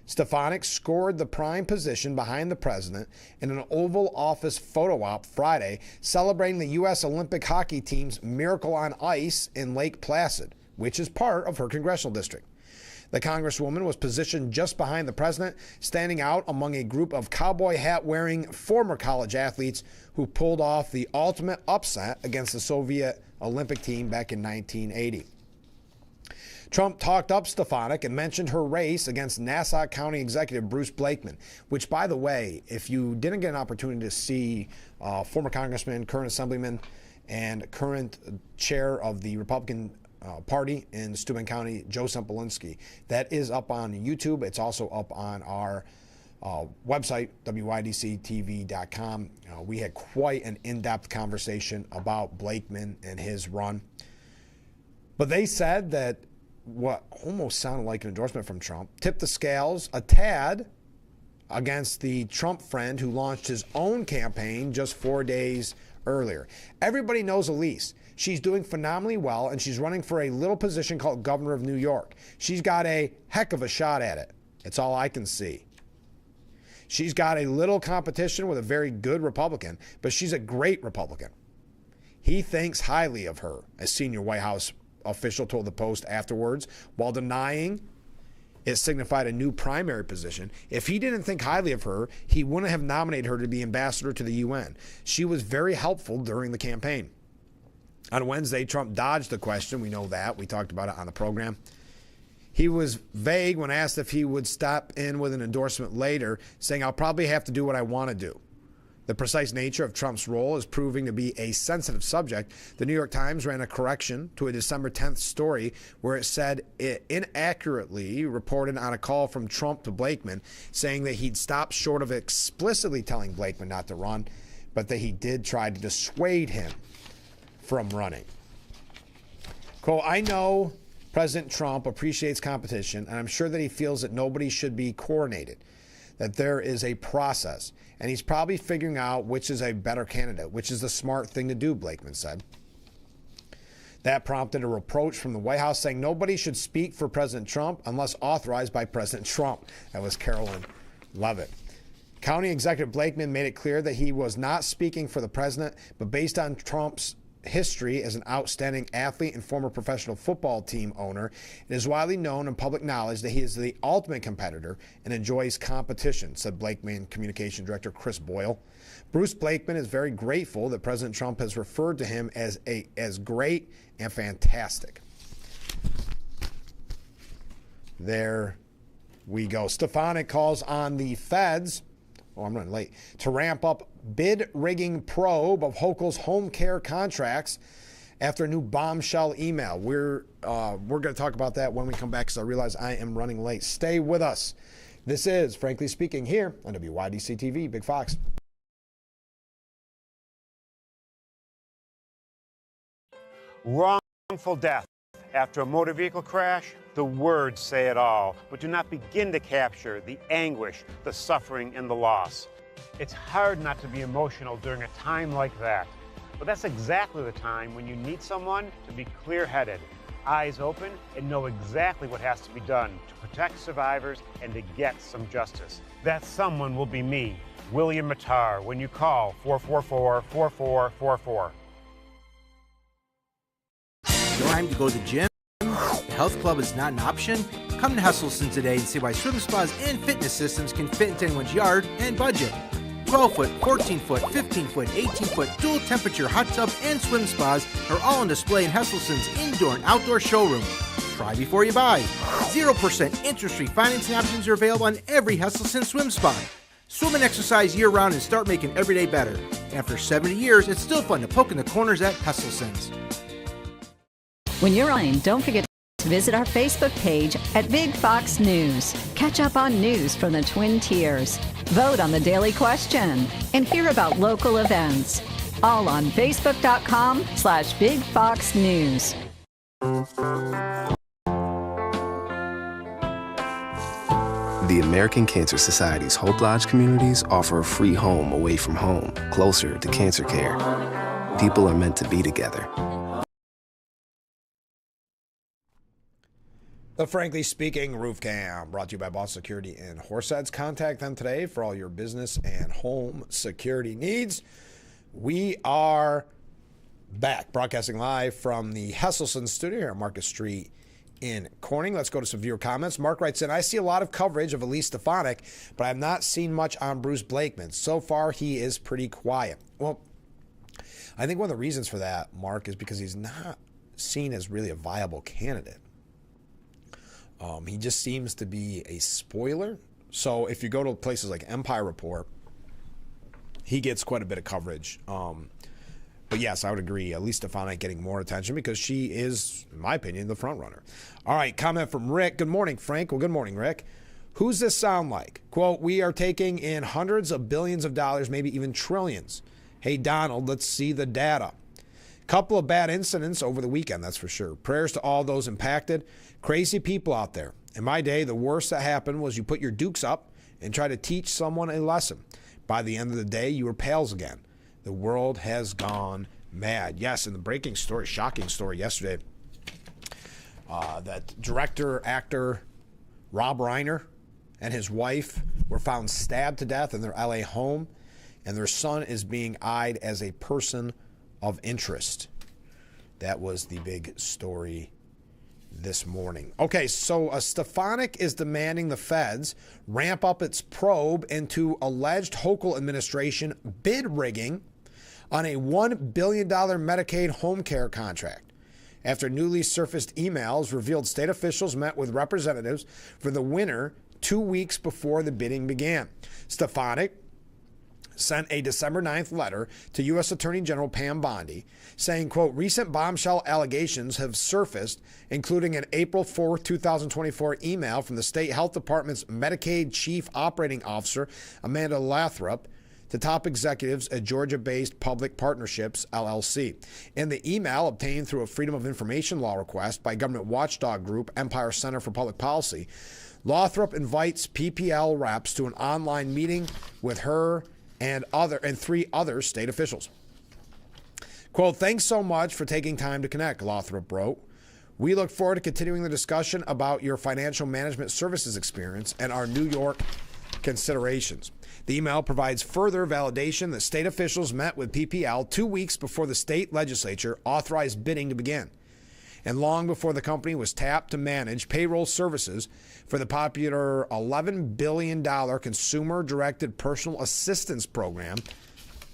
Stefanik scored the prime position behind the president in an Oval Office photo op Friday, celebrating the U.S. Olympic hockey team's miracle on ice in Lake Placid, which is part of her congressional district. The Congresswoman was positioned just behind the president, standing out among a group of cowboy hat-wearing former college athletes who pulled off the ultimate upset against the Soviet Olympic team back in 1980. Trump talked up Stefanik and mentioned her race against Nassau County Executive Bruce Blakeman, which, by the way, if you didn't get an opportunity to see former congressman, current assemblyman, and current chair of the Republican Party in Steuben County, Joe Sempolinski, that is up on YouTube. It's also up on our website, WYDCTV.com. We had quite an in-depth conversation about Blakeman and his run. But they said that what almost sounded like an endorsement from Trump tipped the scales a tad against the Trump friend who launched his own campaign just 4 days earlier. Everybody knows Elise. She's doing phenomenally well, and she's running for a little position called governor of New York. She's got a heck of a shot at it. It's all I can see. She's got a little competition with a very good Republican, but she's a great Republican. He thinks highly of her, a senior White House official told the Post afterwards, while denying it signified a new primary position. If he didn't think highly of her, he wouldn't have nominated her to be ambassador to the UN. She was very helpful during the campaign. On Wednesday, Trump dodged the question. We know that. We talked about it on the program. He was vague when asked if he would step in with an endorsement later, saying, I'll probably have to do what I want to do. The precise nature of Trump's role is proving to be a sensitive subject. The New York Times ran a correction to a December 10th story where it said it inaccurately reported on a call from Trump to Blakeman, saying that he'd stopped short of explicitly telling Blakeman not to run, but that he did try to dissuade him from running. Quote, I know President Trump appreciates competition, and I'm sure that he feels that nobody should be coronated, that there is a process, and he's probably figuring out which is a better candidate, which is the smart thing to do, Blakeman said. That prompted a reproach from the White House saying nobody should speak for President Trump unless authorized by President Trump. That was Carolyn Leavitt. County Executive Blakeman made it clear that he was not speaking for the president, but based on Trump's history as an outstanding athlete and former professional football team owner, it is widely known and public knowledge that he is the ultimate competitor and enjoys competition, said Blakeman Communication Director Chris Boyle. Bruce Blakeman is very grateful that President Trump has referred to him as great and fantastic. There we go. Stefanik calls on the feds, I'm running late, to ramp up bid rigging probe of Hochul's home care contracts after a new bombshell email. We're going to talk about that when we come back because I realize I am running late. Stay with us. This is Frankly Speaking here on WYDC TV, Big Fox. Wrongful death after a motor vehicle crash, the words say it all, but do not begin to capture the anguish, the suffering, and the loss. It's hard not to be emotional during a time like that, but that's exactly the time when you need someone to be clear-headed, eyes open, and know exactly what has to be done to protect survivors and to get some justice. That someone will be me, William Mattar, when you call 444-4444. No time to go to the gym? The health club is not an option? Come to Hesselson today and see why swim spas and fitness systems can fit into anyone's yard and budget. 12-foot, 14-foot, 15-foot, 18-foot dual temperature hot tub and swim spas are all on display in Hesselson's indoor and outdoor showroom. Try before you buy. 0% interest-free financing options are available on every Hesselson swim spa. Swim and exercise year-round and start making every day better. After 70 years, it's still fun to poke in the corners at Hesselson's. When you're online, don't forget to visit our Facebook page at Big Fox News. Catch up on news from the Twin Tiers. Vote on the daily question and hear about local events. All on Facebook.com/Big Fox News. The American Cancer Society's Hope Lodge communities offer a free home away from home, closer to cancer care. People are meant to be together. The Frankly Speaking Roof Cam, brought to you by Boss Security in Horseheads. Contact them today for all your business and home security needs. We are back, broadcasting live from the Hesselson studio here on Market Street in Corning. Let's go to some viewer comments. Mark writes in, I see a lot of coverage of Elise Stefanik, but I have not seen much on Bruce Blakeman. So far, he is pretty quiet. Well, I think one of the reasons for that, Mark, is because he's not seen as really a viable candidate. He just seems to be a spoiler. So if you go to places like Empire Report, he gets quite a bit of coverage. But yes, I would agree. Elise Stefanik getting more attention because she is, in my opinion, the front runner. All right, comment from Rick. Good morning, Frank. Well, good morning, Rick. Who's this sound like? Quote, we are taking in hundreds of billions of dollars, maybe even trillions. Hey, Donald, let's see the data. Couple of bad incidents over the weekend, that's for sure. Prayers to all those impacted. Crazy people out there. In my day, the worst that happened was you put your dukes up and try to teach someone a lesson. By the end of the day, you were pals again. The world has gone mad. Yes, in the breaking story, shocking story yesterday, that director, actor Rob Reiner and his wife were found stabbed to death in their LA home, and their son is being eyed as a person of interest. That was the big story this morning. Okay, so Stefanik is demanding the feds ramp up its probe into alleged Hochul administration bid rigging on a $1 billion Medicaid home care contract. After newly surfaced emails revealed state officials met with representatives for the winner 2 weeks before the bidding began. Stefanik sent a December 9th letter to U.S. Attorney General Pam Bondi saying, quote, recent bombshell allegations have surfaced, including an April 4, 2024 email from the state health department's Medicaid chief operating officer, Amanda Lathrop, to top executives at Georgia-based Public Partnerships, LLC. In the email obtained through a Freedom of Information law request by government watchdog group Empire Center for Public Policy, Lathrop invites PPL reps to an online meeting with her and 3 other state officials. Quote, thanks so much for taking time to connect, Lathrop wrote. We look forward to continuing the discussion about your financial management services experience and our New York considerations. The email provides further validation that state officials met with PPL 2 weeks before the state legislature authorized bidding to begin, and long before the company was tapped to manage payroll services for the popular $11 billion consumer-directed personal assistance program,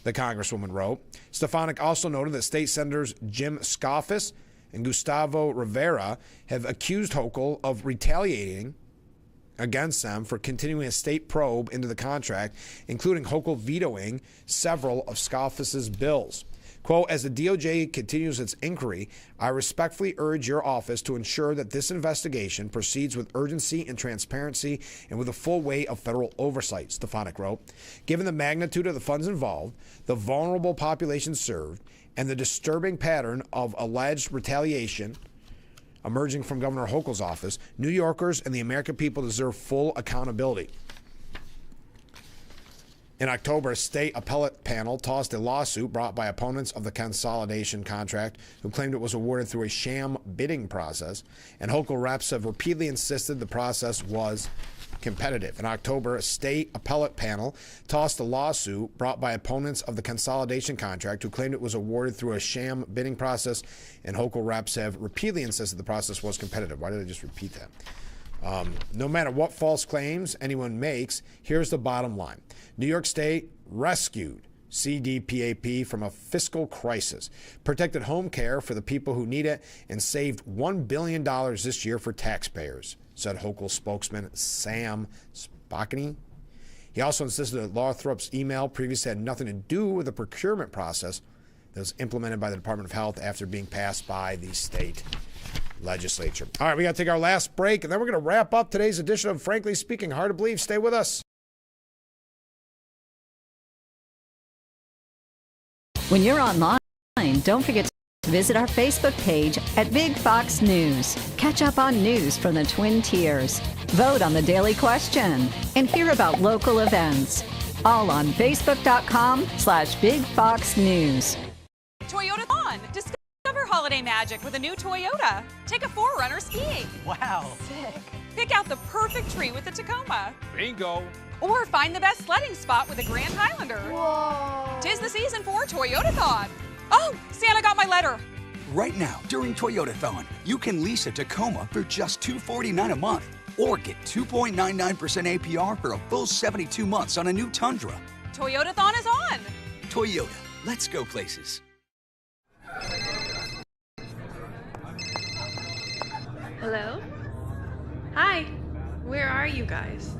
the Congresswoman wrote. Stefanik also noted that state senators Jim Skoufis and Gustavo Rivera have accused Hochul of retaliating against them for continuing a state probe into the contract, including Hochul vetoing several of Skoufis's bills. Quote, as the DOJ continues its inquiry, I respectfully urge your office to ensure that this investigation proceeds with urgency and transparency and with a full weight of federal oversight, Stefanik wrote. Given the magnitude of the funds involved, the vulnerable population served, and the disturbing pattern of alleged retaliation emerging from Governor Hochul's office, New Yorkers and the American people deserve full accountability. In October, a state appellate panel tossed a lawsuit brought by opponents of the consolidation contract who claimed it was awarded through a sham bidding process, and Hochul reps have repeatedly insisted the process was competitive. In October, a state appellate panel tossed a lawsuit brought by opponents of the consolidation contract who claimed it was awarded through a sham bidding process, and Hochul reps have repeatedly insisted the process was competitive. Why did I just repeat that? No matter what false claims anyone makes, here's the bottom line. New York State rescued CDPAP from a fiscal crisis, protected home care for the people who need it, and saved $1 billion this year for taxpayers, said Hochul spokesman Sam Spockany. He also insisted that Lathrop's email previously had nothing to do with the procurement process that was implemented by the Department of Health after being passed by the state legislature. All right, we got to take our last break, and then we're going to wrap up today's edition of Frankly Speaking. Hard to believe. Stay with us. When you're online, don't forget to visit our Facebook page at Big Fox News. Catch up on news from the Twin Tiers. Vote on the daily question and hear about local events. All on Facebook.com/Big Fox News. Toyota-thon. Discover holiday magic with a new Toyota. Take a 4Runner skiing. Wow. Sick. Pick out the perfect tree with the Tacoma. Bingo. Or find the best sledding spot with the Grand Highlander. Whoa. 'Tis the season for Toyota-thon. Oh, Santa got my letter. Right now, during Toyota-thon, you can lease a Tacoma for just $249 a month or get 2.99% APR for a full 72 months on a new Tundra. Toyota-thon is on. Toyota, let's go places. Hello? Hi. Where are you guys?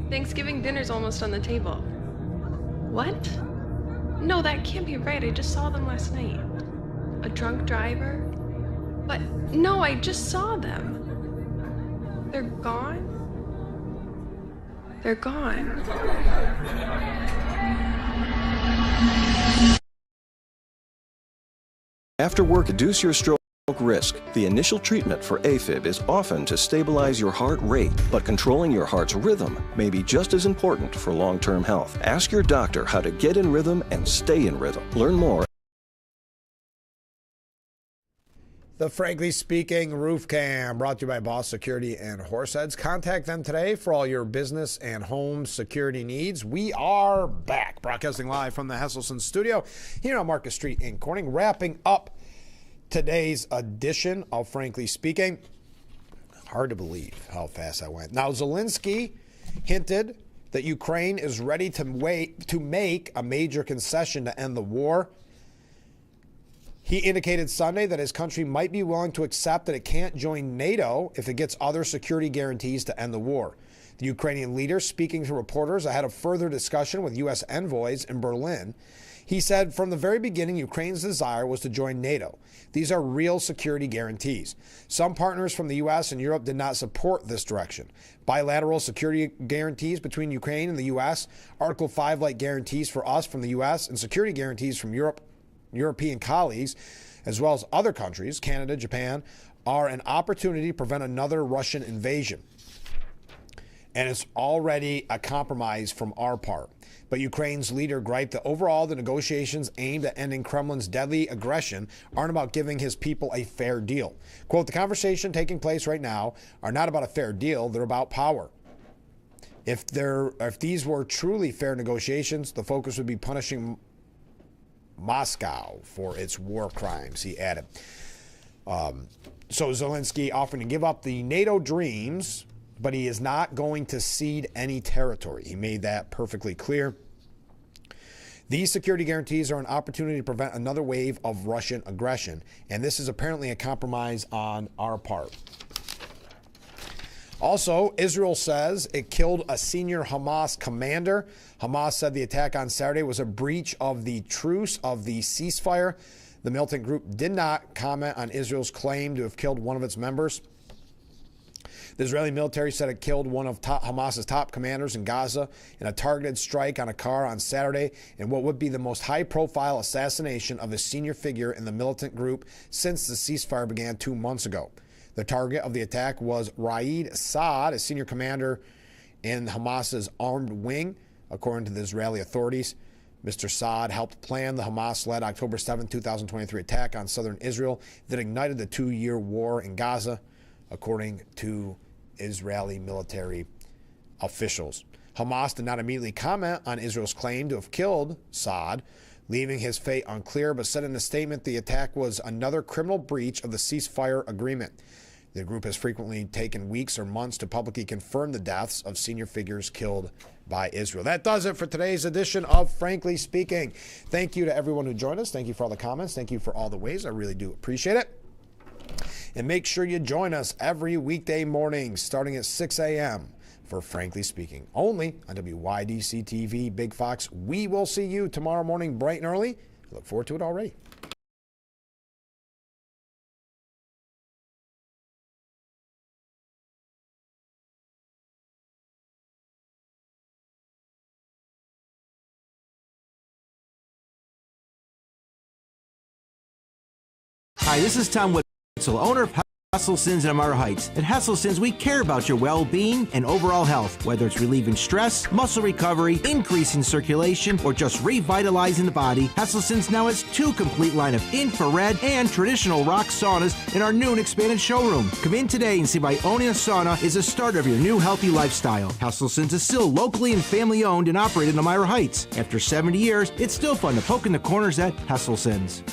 Thanksgiving dinner's almost on the table. What? No, that can't be right. I just saw them last night. A drunk driver? But no, I just saw them. They're gone? They're gone. After work, reduce your stroke risk. The initial treatment for AFib is often to stabilize your heart rate, but controlling your heart's rhythm may be just as important for long-term health. Ask your doctor how to get in rhythm and stay in rhythm. Learn more. The Frankly Speaking Roof Cam, brought to you by Boss Security and Horseheads. Contact them today for all your business and home security needs. We are back, broadcasting live from the Hesselson studio here on Market Street in Corning, wrapping up today's edition of Frankly Speaking. Hard to believe how fast I went. Now, Zelensky hinted that Ukraine is ready to make a major concession to end the war. He indicated Sunday that his country might be willing to accept that it can't join NATO if it gets other security guarantees to end the war. The Ukrainian leader, speaking to reporters ahead of further discussion with U.S. envoys in Berlin, he said, from the very beginning, Ukraine's desire was to join NATO. These are real security guarantees. Some partners from the U.S. and Europe did not support this direction. Bilateral security guarantees between Ukraine and the U.S., Article 5-like guarantees for us from the U.S., and security guarantees from European colleagues, as well as other countries, Canada, Japan, are an opportunity to prevent another Russian invasion. And it's already a compromise from our part. But Ukraine's leader griped that overall the negotiations aimed at ending Kremlin's deadly aggression aren't about giving his people a fair deal. Quote, the conversation taking place right now are not about a fair deal, they're about power. If these were truly fair negotiations, the focus would be punishing Moscow for its war crimes, he added. So Zelensky offering to give up the NATO dreams, but he is not going to cede any territory. He made that perfectly clear. These security guarantees are an opportunity to prevent another wave of Russian aggression, and this is apparently a compromise on our part. Also, Israel says it killed a senior Hamas commander. Hamas said the attack on Saturday was a breach of the truce of the ceasefire. The militant group did not comment on Israel's claim to have killed one of its members. The Israeli military said it killed one of Hamas's top commanders in Gaza in a targeted strike on a car on Saturday in what would be the most high-profile assassination of a senior figure in the militant group since the ceasefire began 2 months ago. The target of the attack was Raed Saad, a senior commander in Hamas's armed wing, according to the Israeli authorities. Mr. Saad helped plan the Hamas-led October 7, 2023 attack on southern Israel that ignited the 2-year war in Gaza, according to Israeli military officials. Hamas did not immediately comment on Israel's claim to have killed Saad, leaving his fate unclear, but said in a statement the attack was another criminal breach of the ceasefire agreement. The group has frequently taken weeks or months to publicly confirm the deaths of senior figures killed by Israel. That does it for today's edition of Frankly Speaking. Thank you to everyone who joined us. Thank you for all the comments. Thank you for all the ways. I really do appreciate it. And make sure you join us every weekday morning starting at 6 a.m. for Frankly Speaking, only on WYDC TV, Big Fox. We will see you tomorrow morning bright and early. I look forward to it already. Hi, this is Tom Witzel, owner of Hesselson's in Amara Heights. At Hesselson's, we care about your well-being and overall health, whether it's relieving stress, muscle recovery, increasing circulation, or just revitalizing the body. Hesselson's now has 2 complete line of infrared and traditional rock saunas in our new and expanded showroom. Come in today and see why owning a sauna is a start of your new healthy lifestyle. Hesselson's is still locally and family-owned and operated in Amara Heights. After 70 years, it's still fun to poke in the corners at Hesselson's.